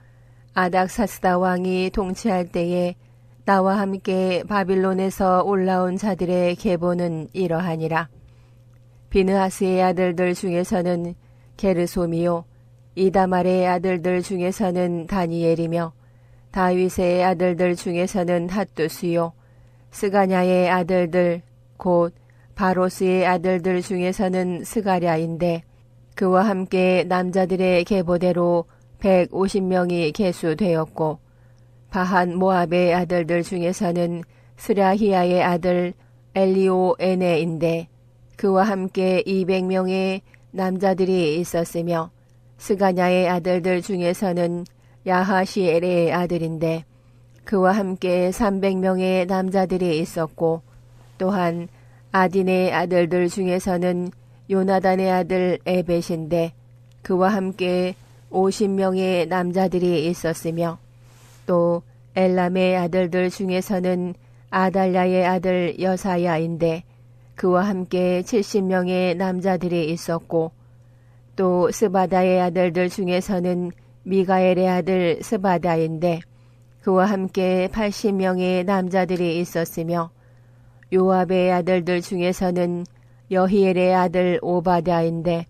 아닥사스다 왕이 통치할 때에 나와 함께 바빌론에서 올라온 자들의 계보는 이러하니라. 비느하스의 아들들 중에서는 게르솜이요 이다말의 아들들 중에서는 다니엘이며 다윗의 아들들 중에서는 핫두스요 스가냐의 아들들 곧 바로스의 아들들 중에서는 스가랴인데 그와 함께 남자들의 계보대로 150명이 계수되었고 바한 모압의 아들들 중에서는 스라히야의 아들 엘리오에네인데 그와 함께 200명의 남자들이 있었으며 스가냐의 아들들 중에서는 야하시엘의 아들인데 그와 함께 300명의 남자들이 있었고 또한 아딘의 아들들 중에서는 요나단의 아들 에벳인데 그와 함께 50명의 남자들이 있었으며 또 엘람의 아들들 중에서는 아달랴의 아들 여사야인데 그와 함께 70명의 남자들이 있었고 또 스바다의 아들들 중에서는 미가엘의 아들 스바다인데 그와 함께 80명의 남자들이 있었으며 요압의 아들들 중에서는 여히엘의 아들 오바댜인데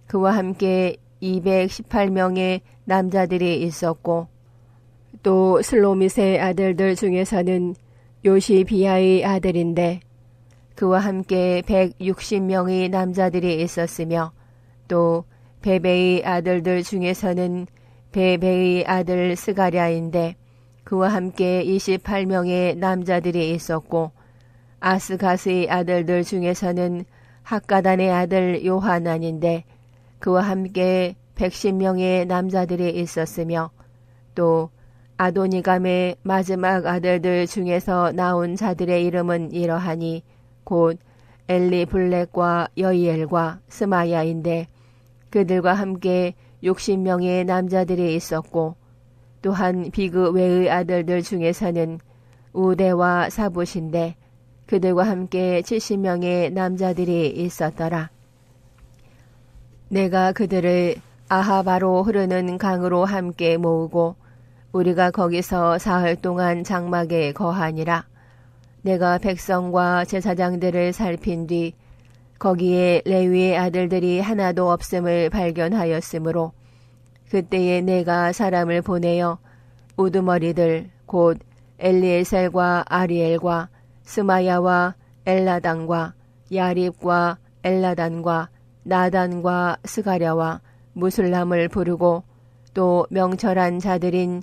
그와 함께 218명의 남자들이 있었고 또 슬로밋의 아들들 중에서는 요시비아의 아들인데 그와 함께 160명의 남자들이 있었으며 또 베베의 아들들 중에서는 베베의 아들 스가랴인데 그와 함께 28명의 남자들이 있었고 아스가스의 아들들 중에서는 학가단의 아들 요하난인데 그와 함께 110명의 남자들이 있었으며 또 아도니감의 마지막 아들들 중에서 나온 자들의 이름은 이러하니 곧 엘리블렉과 여이엘과 스마야인데 그들과 함께 60명의 남자들이 있었고 또한 비그 외의 아들들 중에서는 우대와 사붓인데 그들과 함께 70명의 남자들이 있었더라. 내가 그들을 아하바로 흐르는 강으로 함께 모으고 우리가 거기서 사흘 동안 장막에 거하니라. 내가 백성과 제사장들을 살핀 뒤 거기에 레위의 아들들이 하나도 없음을 발견하였으므로 그때에 내가 사람을 보내어 우두머리들 곧 엘리에셀과 아리엘과 스마야와 엘라단과 야립과 엘라단과 나단과 스가랴와 무술람을 부르고 또 명철한 자들인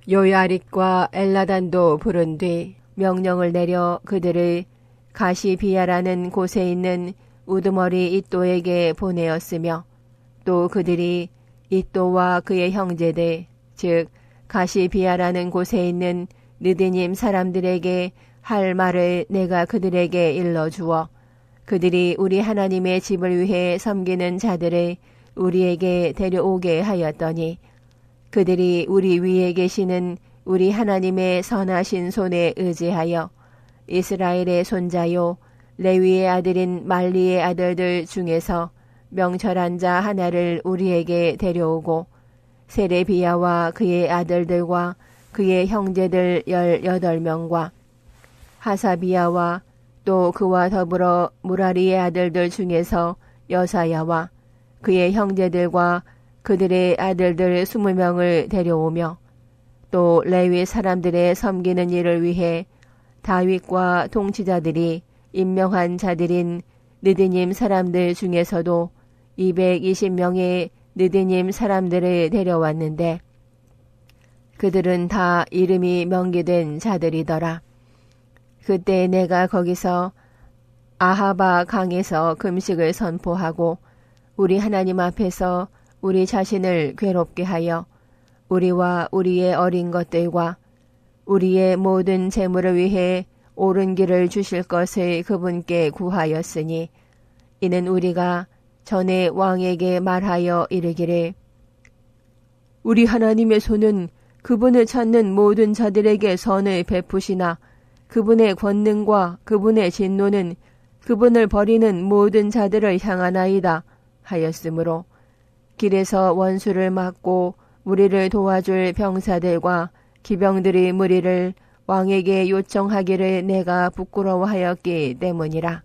요야립과 엘라단도 부른 뒤 명령을 내려 그들을 가시비야라는 곳에 있는 우두머리 잇도에게 보내었으며 또 그들이 잇도와 그의 형제들 즉 가시비야라는 곳에 있는 느드님 사람들에게 할 말을 내가 그들에게 일러주어 그들이 우리 하나님의 집을 위해 섬기는 자들을 우리에게 데려오게 하였더니 그들이 우리 위에 계시는 우리 하나님의 선하신 손에 의지하여 이스라엘의 손자요 레위의 아들인 말리의 아들들 중에서 명철한 자 하나를 우리에게 데려오고 세레비야와 그의 아들들과 그의 형제들 18명과 하사비야와 또 그와 더불어 무라리의 아들들 중에서 여사야와 그의 형제들과 그들의 아들들 20명을 데려오며 또 레위 사람들의 섬기는 일을 위해 다윗과 통치자들이 임명한 자들인 느드님 사람들 중에서도 220명의 느드님 사람들을 데려왔는데 그들은 다 이름이 명기된 자들이더라. 그때 내가 거기서 아하바 강에서 금식을 선포하고 우리 하나님 앞에서 우리 자신을 괴롭게 하여 우리와 우리의 어린 것들과 우리의 모든 재물을 위해 옳은 길을 주실 것을 그분께 구하였으니 이는 우리가 전에 왕에게 말하여 이르기를 우리 하나님의 손은 그분을 찾는 모든 자들에게 선을 베푸시나 그분의 권능과 그분의 진노는 그분을 버리는 모든 자들을 향하나이다 하였으므로 길에서 원수를 막고 우리를 도와줄 병사들과 기병들의 무리를 왕에게 요청하기를 내가 부끄러워하였기 때문이라.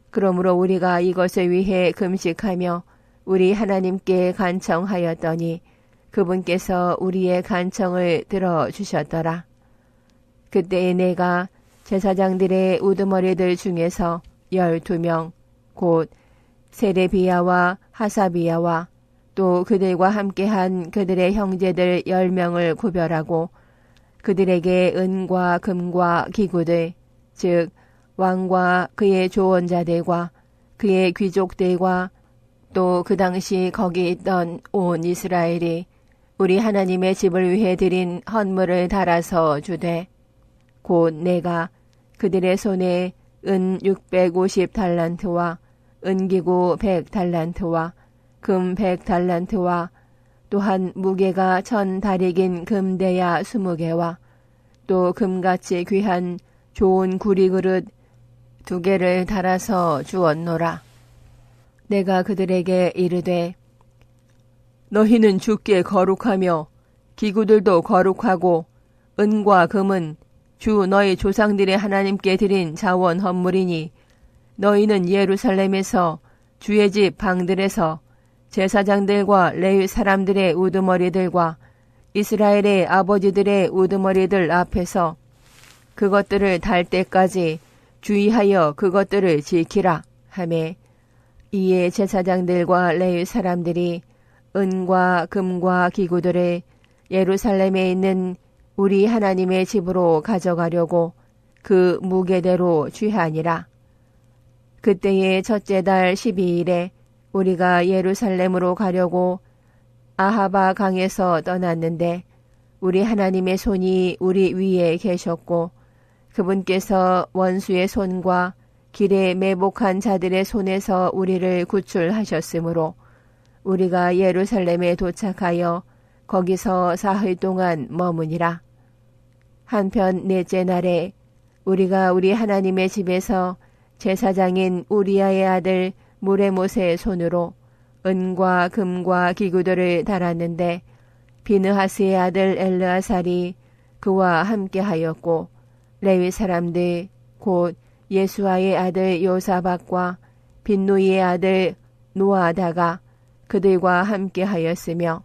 그러므로 우리가 이것을 위해 금식하며 우리 하나님께 간청하였더니 그분께서 우리의 간청을 들어주셨더라. 그때에 내가 제사장들의 우두머리들 중에서 12명 곧 세레비야와 하사비야와 또 그들과 함께한 그들의 형제들 10명을 구별하고 그들에게 은과 금과 기구들 즉 왕과 그의 조언자들과 그의 귀족들과 또 그 당시 거기 있던 온 이스라엘이 우리 하나님의 집을 위해 드린 헌물을 달아서 주되 곧 내가 그들의 손에 은 650달란트와 은기구 100달란트와 금 100달란트와 또한 무게가 1000다릭인 금대야 20개와 또 금같이 귀한 좋은 구리그릇 2개를 달아서 주었노라. 내가 그들에게 이르되 너희는 주께 거룩하며 기구들도 거룩하고 은과 금은 주 너희 조상들의 하나님께 드린 자원 헌물이니 너희는 예루살렘에서 주의 집 방들에서 제사장들과 레위 사람들의 우두머리들과 이스라엘의 아버지들의 우두머리들 앞에서 그것들을 달 때까지 주의하여 그것들을 지키라 하매 이에 제사장들과 레위 사람들이 은과 금과 기구들을 예루살렘에 있는 우리 하나님의 집으로 가져가려고 그 무게대로 취하니라. 그때의 첫째 달 12일에 우리가 예루살렘으로 가려고 아하바 강에서 떠났는데 우리 하나님의 손이 우리 위에 계셨고 그분께서 원수의 손과 길에 매복한 자들의 손에서 우리를 구출하셨으므로 우리가 예루살렘에 도착하여 거기서 사흘 동안 머무니라. 한편 넷째 날에 우리가 우리 하나님의 집에서 제사장인 우리아의 아들 무레못의 손으로 은과 금과 기구들을 달았는데 비느하스의 아들 엘르아살이 그와 함께하였고 레위 사람들 곧 예수아의 아들 요사박과 빈누이의 아들 노아다가 그들과 함께하였으며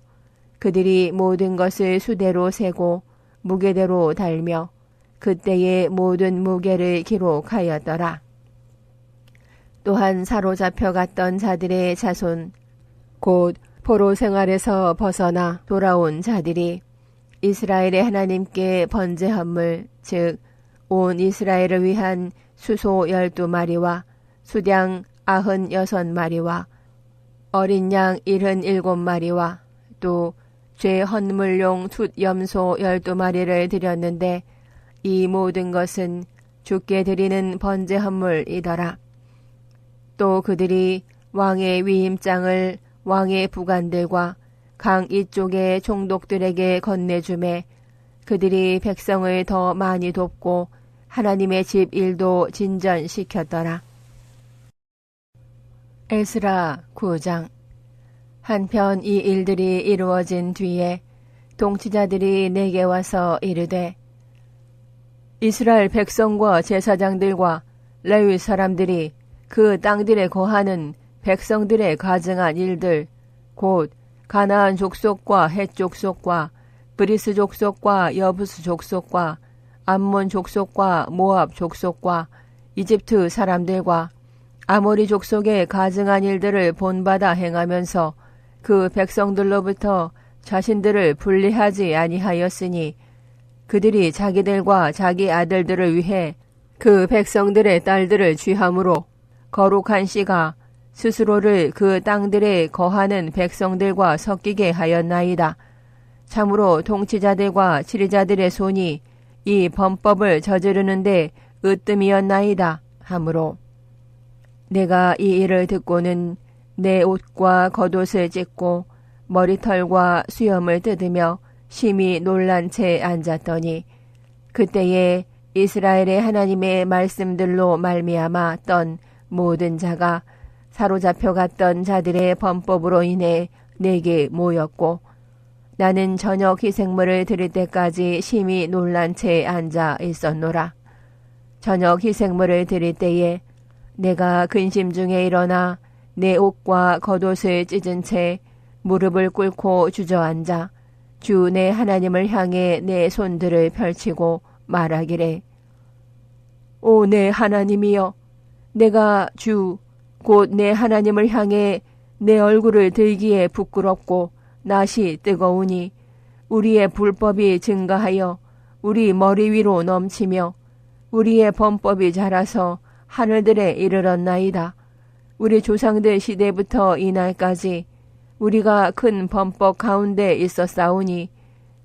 그들이 모든 것을 수대로 세고 무게대로 달며 그때의 모든 무게를 기록하였더라. 또한 사로잡혀 갔던 자들의 자손 곧 포로 생활에서 벗어나 돌아온 자들이 이스라엘의 하나님께 번제 헌물 즉 온 이스라엘을 위한 수소 12마리와 수량 96마리와 어린 양 77마리와 또 죄 헌물용 숫염소 12마리를 드렸는데 이 모든 것은 주께 드리는 번제 헌물이더라. 또 그들이 왕의 위임장을 왕의 부관들과 강 이쪽의 총독들에게 건네주매 그들이 백성을 더 많이 돕고 하나님의 집 일도 진전시켰더라. 에스라 9장. 한편 이 일들이 이루어진 뒤에 통치자들이 내게 와서 이르되 이스라엘 백성과 제사장들과 레위 사람들이 그 땅들에 거하는 백성들의 가증한 일들 곧 가나안 족속과 헷 족속과 브리스 족속과 여부스 족속과 암몬 족속과 모압 족속과 이집트 사람들과 아모리 족속의 가증한 일들을 본받아 행하면서 그 백성들로부터 자신들을 분리하지 아니하였으니 그들이 자기들과 자기 아들들을 위해 그 백성들의 딸들을 취함으로 거룩한 씨가 스스로를 그 땅들에 거하는 백성들과 섞이게 하였나이다. 참으로 통치자들과 지리자들의 손이 이 범법을 저지르는데 으뜸이었나이다 하므로 내가 이 일을 듣고는 내 옷과 겉옷을 찢고 머리털과 수염을 뜯으며 심히 놀란 채 앉았더니 그때에 이스라엘의 하나님의 말씀들로 말미암아 떤 모든 자가 사로잡혀 갔던 자들의 범법으로 인해 내게 모였고 나는 저녁 희생물을 드릴 때까지 심히 놀란 채 앉아 있었노라. 저녁 희생물을 드릴 때에 내가 근심 중에 일어나 내 옷과 겉옷을 찢은 채 무릎을 꿇고 주저앉아 주 내 하나님을 향해 내 손들을 펼치고 말하기를 오 내 하나님이여 내가 주 곧 내 하나님을 향해 내 얼굴을 들기에 부끄럽고 낯이 뜨거우니 우리의 불법이 증가하여 우리 머리 위로 넘치며 우리의 범법이 자라서 하늘들에 이르렀나이다. 우리 조상들 시대부터 이날까지 우리가 큰 범법 가운데 있었사오니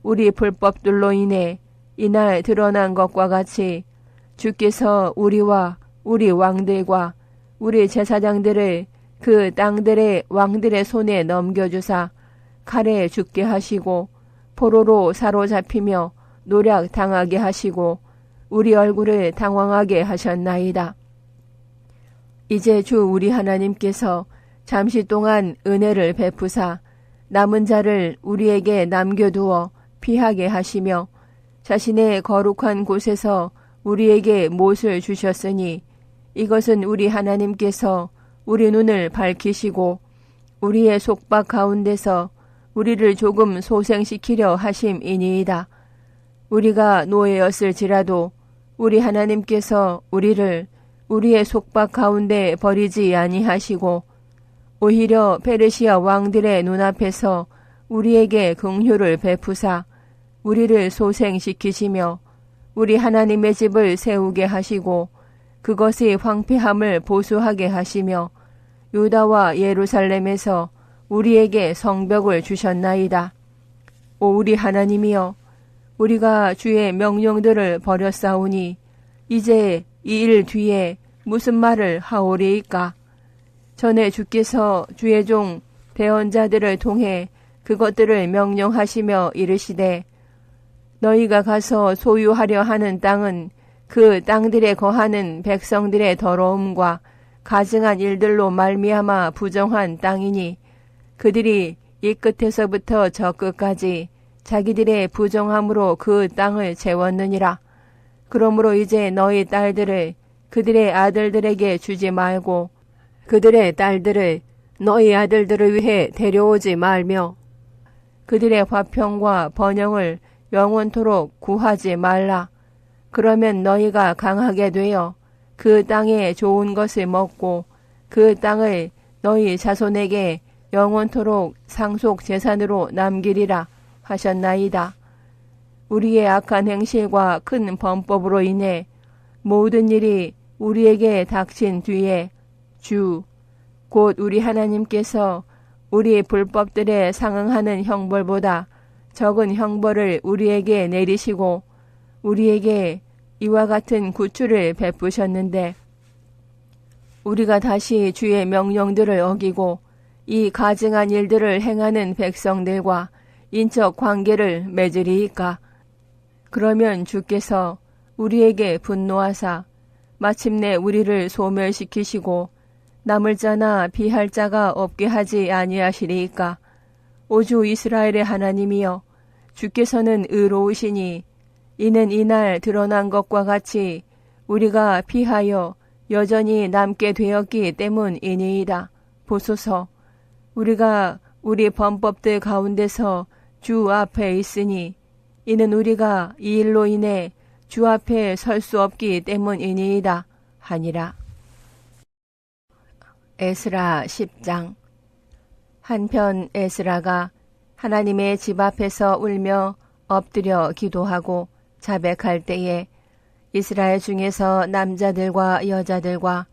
우리 불법들로 인해 이날 드러난 것과 같이 주께서 우리와 우리 왕들과 우리 제사장들을 그 땅들의 왕들의 손에 넘겨주사 칼에 죽게 하시고 포로로 사로잡히며 노략 당하게 하시고 우리 얼굴을 당황하게 하셨나이다. 이제 주 우리 하나님께서 잠시 동안 은혜를 베푸사 남은 자를 우리에게 남겨두어 피하게 하시며 자신의 거룩한 곳에서 우리에게 못을 주셨으니 이것은 우리 하나님께서 우리 눈을 밝히시고 우리의 속박 가운데서 우리를 조금 소생시키려 하심이니이다. 우리가 노예였을지라도 우리 하나님께서 우리를 우리의 속박 가운데 버리지 아니하시고 오히려 페르시아 왕들의 눈앞에서 우리에게 긍휼을 베푸사 우리를 소생시키시며 우리 하나님의 집을 세우게 하시고 그것이 황폐함을 보수하게 하시며 유다와 예루살렘에서 우리에게 성벽을 주셨나이다. 오 우리 하나님이여, 우리가 주의 명령들을 버렸사오니 이제 이 일 뒤에 무슨 말을 하오리이까? 전에 주께서 주의 종 대언자들을 통해 그것들을 명령하시며 이르시되 너희가 가서 소유하려 하는 땅은 그 땅들에 거하는 백성들의 더러움과 가증한 일들로 말미암아 부정한 땅이니 그들이 이 끝에서부터 저 끝까지 자기들의 부정함으로 그 땅을 채웠느니라. 그러므로 이제 너희 딸들을 그들의 아들들에게 주지 말고 그들의 딸들을 너희 아들들을 위해 데려오지 말며 그들의 화평과 번영을 영원토록 구하지 말라. 그러면 너희가 강하게 되어 그 땅의 좋은 것을 먹고 그 땅을 너희 자손에게 영원토록 상속 재산으로 남기리라 하셨나이다. 우리의 악한 행실과 큰 범법으로 인해 모든 일이 우리에게 닥친 뒤에 주, 곧 우리 하나님께서 우리 불법들에 상응하는 형벌보다 적은 형벌을 우리에게 내리시고 우리에게 이와 같은 구출을 베푸셨는데 우리가 다시 주의 명령들을 어기고 이 가증한 일들을 행하는 백성들과 인적 관계를 맺으리이까? 그러면 주께서 우리에게 분노하사 마침내 우리를 소멸시키시고 남을 자나 비할 자가 없게 하지 아니하시리이까? 오주 이스라엘의 하나님이여, 주께서는 의로우시니 이는 이날 드러난 것과 같이 우리가 피하여 여전히 남게 되었기 때문이니이다. 보소서, 우리가 우리 범법들 가운데서 주 앞에 있으니 이는 우리가 이 일로 인해 주 앞에 설 수 없기 때문이니이다 하니라. 에스라 10장. 한편 에스라가 하나님의 집 앞에서 울며 엎드려 기도하고 자백할 때에 이스라엘 중에서 남자들과 여자들과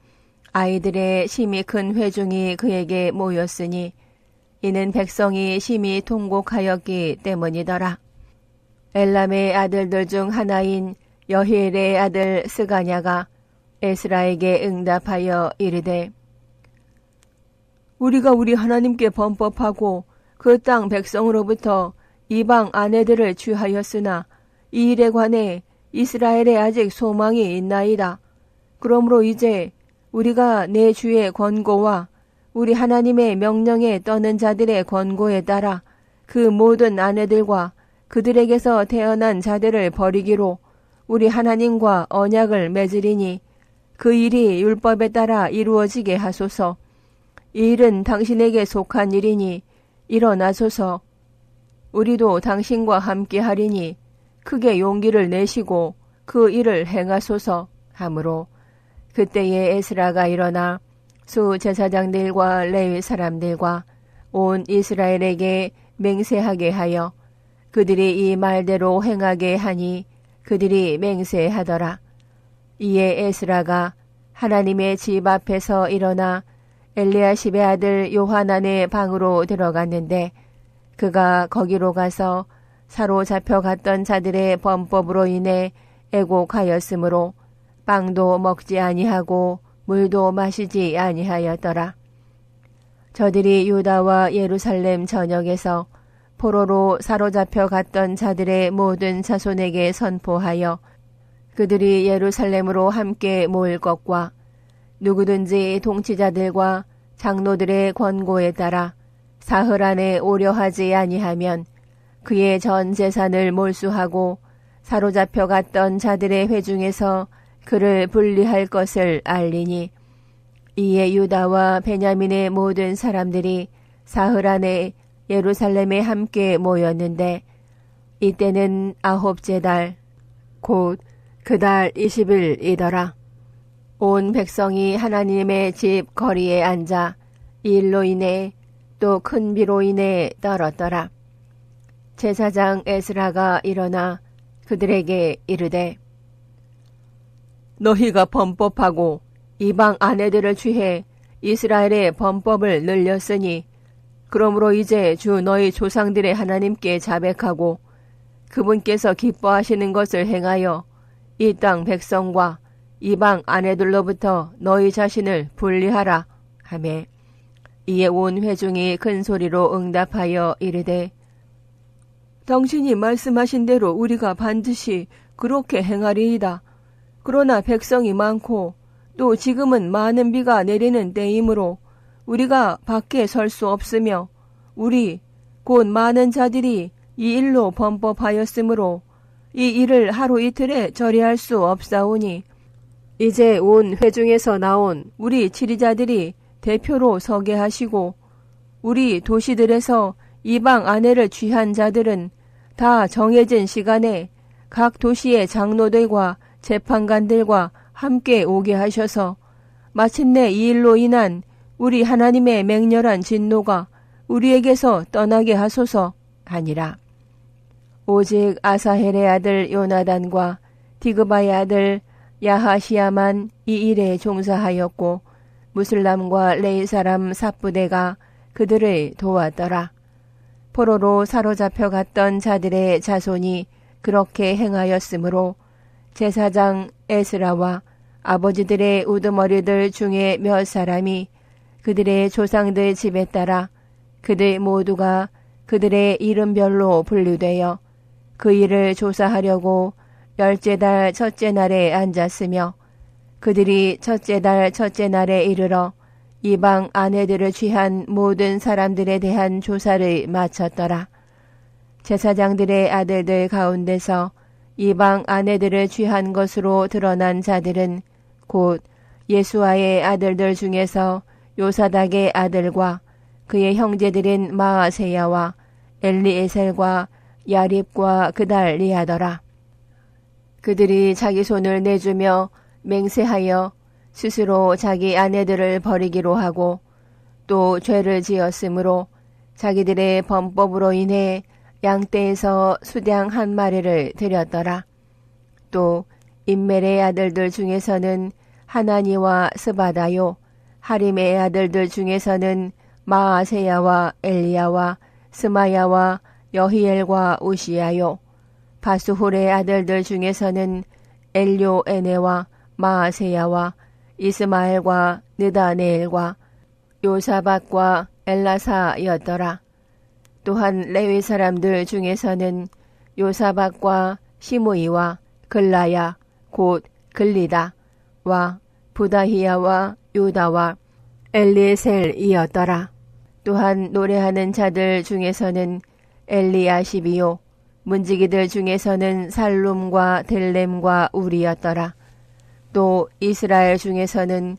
아이들의 심히 큰 회중이 그에게 모였으니 이는 백성이 심히 통곡하였기 때문이더라. 엘람의 아들들 중 하나인 여힐의 아들 스가냐가 에스라에게 응답하여 이르되 우리가 우리 하나님께 범법하고 그 땅 백성으로부터 이방 아내들을 취하였으나 이 일에 관해 이스라엘에 아직 소망이 있나이다. 그러므로 이제 우리가 내 주의 권고와 우리 하나님의 명령에 떠는 자들의 권고에 따라 그 모든 아내들과 그들에게서 태어난 자들을 버리기로 우리 하나님과 언약을 맺으리니 그 일이 율법에 따라 이루어지게 하소서. 이 일은 당신에게 속한 일이니 일어나소서. 우리도 당신과 함께 하리니 크게 용기를 내시고 그 일을 행하소서 하므로 그때에 에스라가 일어나 수 제사장들과 레위 사람들과 온 이스라엘에게 맹세하게 하여 그들이 이 말대로 행하게 하니 그들이 맹세하더라. 이에 에스라가 하나님의 집 앞에서 일어나 엘리야십의 아들 요하난의 방으로 들어갔는데 그가 거기로 가서 사로잡혀 갔던 자들의 범법으로 인해 애곡하였으므로 빵도 먹지 아니하고 물도 마시지 아니하였더라. 저들이 유다와 예루살렘 전역에서 포로로 사로잡혀 갔던 자들의 모든 자손에게 선포하여 그들이 예루살렘으로 함께 모일 것과 누구든지 통치자들과 장로들의 권고에 따라 사흘 안에 오려하지 아니하면 그의 전 재산을 몰수하고 사로잡혀 갔던 자들의 회중에서 그를 분리할 것을 알리니 이에 유다와 베냐민의 모든 사람들이 사흘 안에 예루살렘에 함께 모였는데 이때는 아홉째 달 곧 그 달 20일이더라. 온 백성이 하나님의 집 거리에 앉아 이 일로 인해 또 큰 비로 인해 떨었더라. 제사장 에스라가 일어나 그들에게 이르되 너희가 범법하고 이방 아내들을 취해 이스라엘의 범법을 늘렸으니 그러므로 이제 주 너희 조상들의 하나님께 자백하고 그분께서 기뻐하시는 것을 행하여 이 땅 백성과 이방 아내들로부터 너희 자신을 분리하라 하매 이에 온 회중이 큰 소리로 응답하여 이르되 당신이 말씀하신 대로 우리가 반드시 그렇게 행하리이다. 그러나 백성이 많고 또 지금은 많은 비가 내리는 때이므로 우리가 밖에 설 수 없으며 우리 곧 많은 자들이 이 일로 범법하였으므로 이 일을 하루 이틀에 처리할 수 없사오니 이제 온 회중에서 나온 우리 지리자들이 대표로 서게 하시고 우리 도시들에서 이방 아내를 취한 자들은 다 정해진 시간에 각 도시의 장로들과 재판관들과 함께 오게 하셔서 마침내 이 일로 인한 우리 하나님의 맹렬한 진노가 우리에게서 떠나게 하소서 하니라. 오직 아사헬의 아들 요나단과 디그바의 아들 야하시야만 이 일에 종사하였고 무슬람과 레이 사람 삽부대가 그들을 도왔더라. 포로로 사로잡혀 갔던 자들의 자손이 그렇게 행하였으므로 제사장 에스라와 아버지들의 우두머리들 중에 몇 사람이 그들의 조상들 집에 따라 그들 모두가 그들의 이름별로 분류되어 그 일을 조사하려고 열째 달 첫째 날에 앉았으며 그들이 첫째 달 첫째 날에 이르러 이방 아내들을 취한 모든 사람들에 대한 조사를 마쳤더라. 제사장들의 아들들 가운데서 이방 아내들을 취한 것으로 드러난 자들은 곧 예수아의 아들들 중에서 요사닥의 아들과 그의 형제들인 마아세야와 엘리에셀과 야립과 그달리하더라. 그들이 자기 손을 내주며 맹세하여 스스로 자기 아내들을 버리기로 하고 또 죄를 지었으므로 자기들의 범법으로 인해 양떼에서 수량 한 마리를 드렸더라. 또 임멜의 아들들 중에서는 하나니와 스바다요 하림의 아들들 중에서는 마아세야와 엘리야와 스마야와 여히엘과 우시야요 바수홀의 아들들 중에서는 엘료에네와 마아세야와 이스마엘과 느다네엘과 요사박과 엘라사였더라. 또한 레위 사람들 중에서는 요사박과 시므이와 글라야 곧 글리다와 부다히야와 유다와 엘리에셀이었더라. 또한 노래하는 자들 중에서는 엘리야십이요 문지기들 중에서는 살룸과 델렘과 우리였더라. 또 이스라엘 중에서는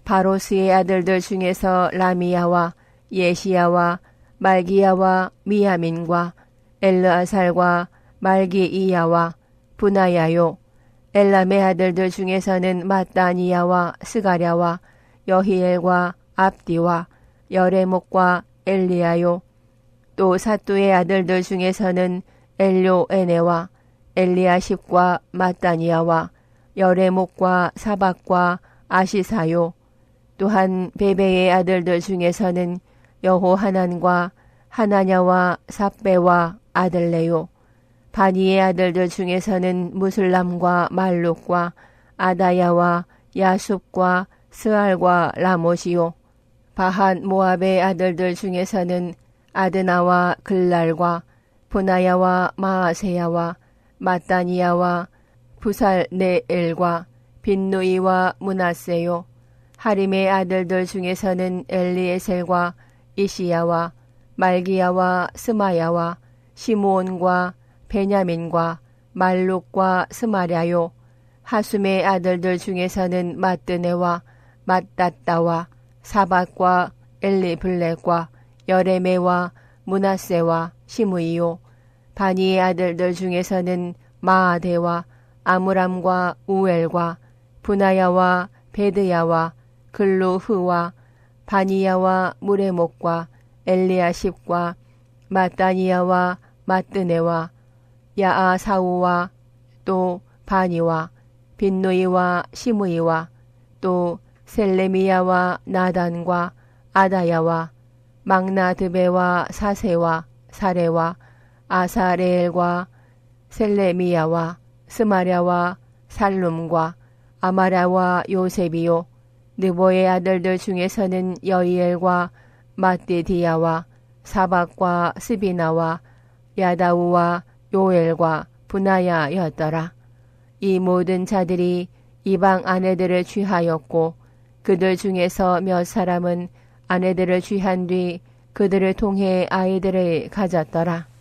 바로스의 아들들 중에서 라미야와 예시야와 말기야와 미야민과 엘르아살과 말기이야와 부나야요 엘람의 아들들 중에서는 마따니야와 스가랴와 여히엘과 압디와 여레목과 엘리야요 또 사뚜의 아들들 중에서는 엘료에네와 엘리야십과 마따니야와 여레목과 사박과 아시사요 또한 베베의 아들들 중에서는 여호하난과 하나냐와 삽베와 아들레요. 바니의 아들들 중에서는 무슬람과 말룩과 아다야와 야숲과 스알과 라못이요. 바한 모압의 아들들 중에서는 아드나와 글랄과 보나야와 마아세야와 마따니야와 부살네엘과 빈누이와 문하세요. 하림의 아들들 중에서는 엘리에셀과 이시야와 말기야와 스마야와 시므온과 베냐민과 말룩과 스마랴요. 하숨의 아들들 중에서는 마뜨네와 mattat다와 사밧과 엘리블렛과 여레메와 문하세와 시므이요. 바니의 아들들 중에서는 마아데와 아므람과 우엘과 분하야와 베드야와 글루흐와 바니야와 무레목과 엘리아십과 마따니야와 마뜨네와 야아사우와 또 바니와 빈누이와 시므이와 또 셀레미야와 나단과 아다야와 막나드베와 사세와 사레와 아사레엘과 셀레미야와 스마랴와 살룸과 아마랴와 요셉이요. 느보의 아들들 중에서는 여이엘과 마띠디야와 사박과 스비나와 야다우와 요엘과 분하야였더라. 이 모든 자들이 이방 아내들을 취하였고 그들 중에서 몇 사람은 아내들을 취한 뒤 그들을 통해 아이들을 가졌더라.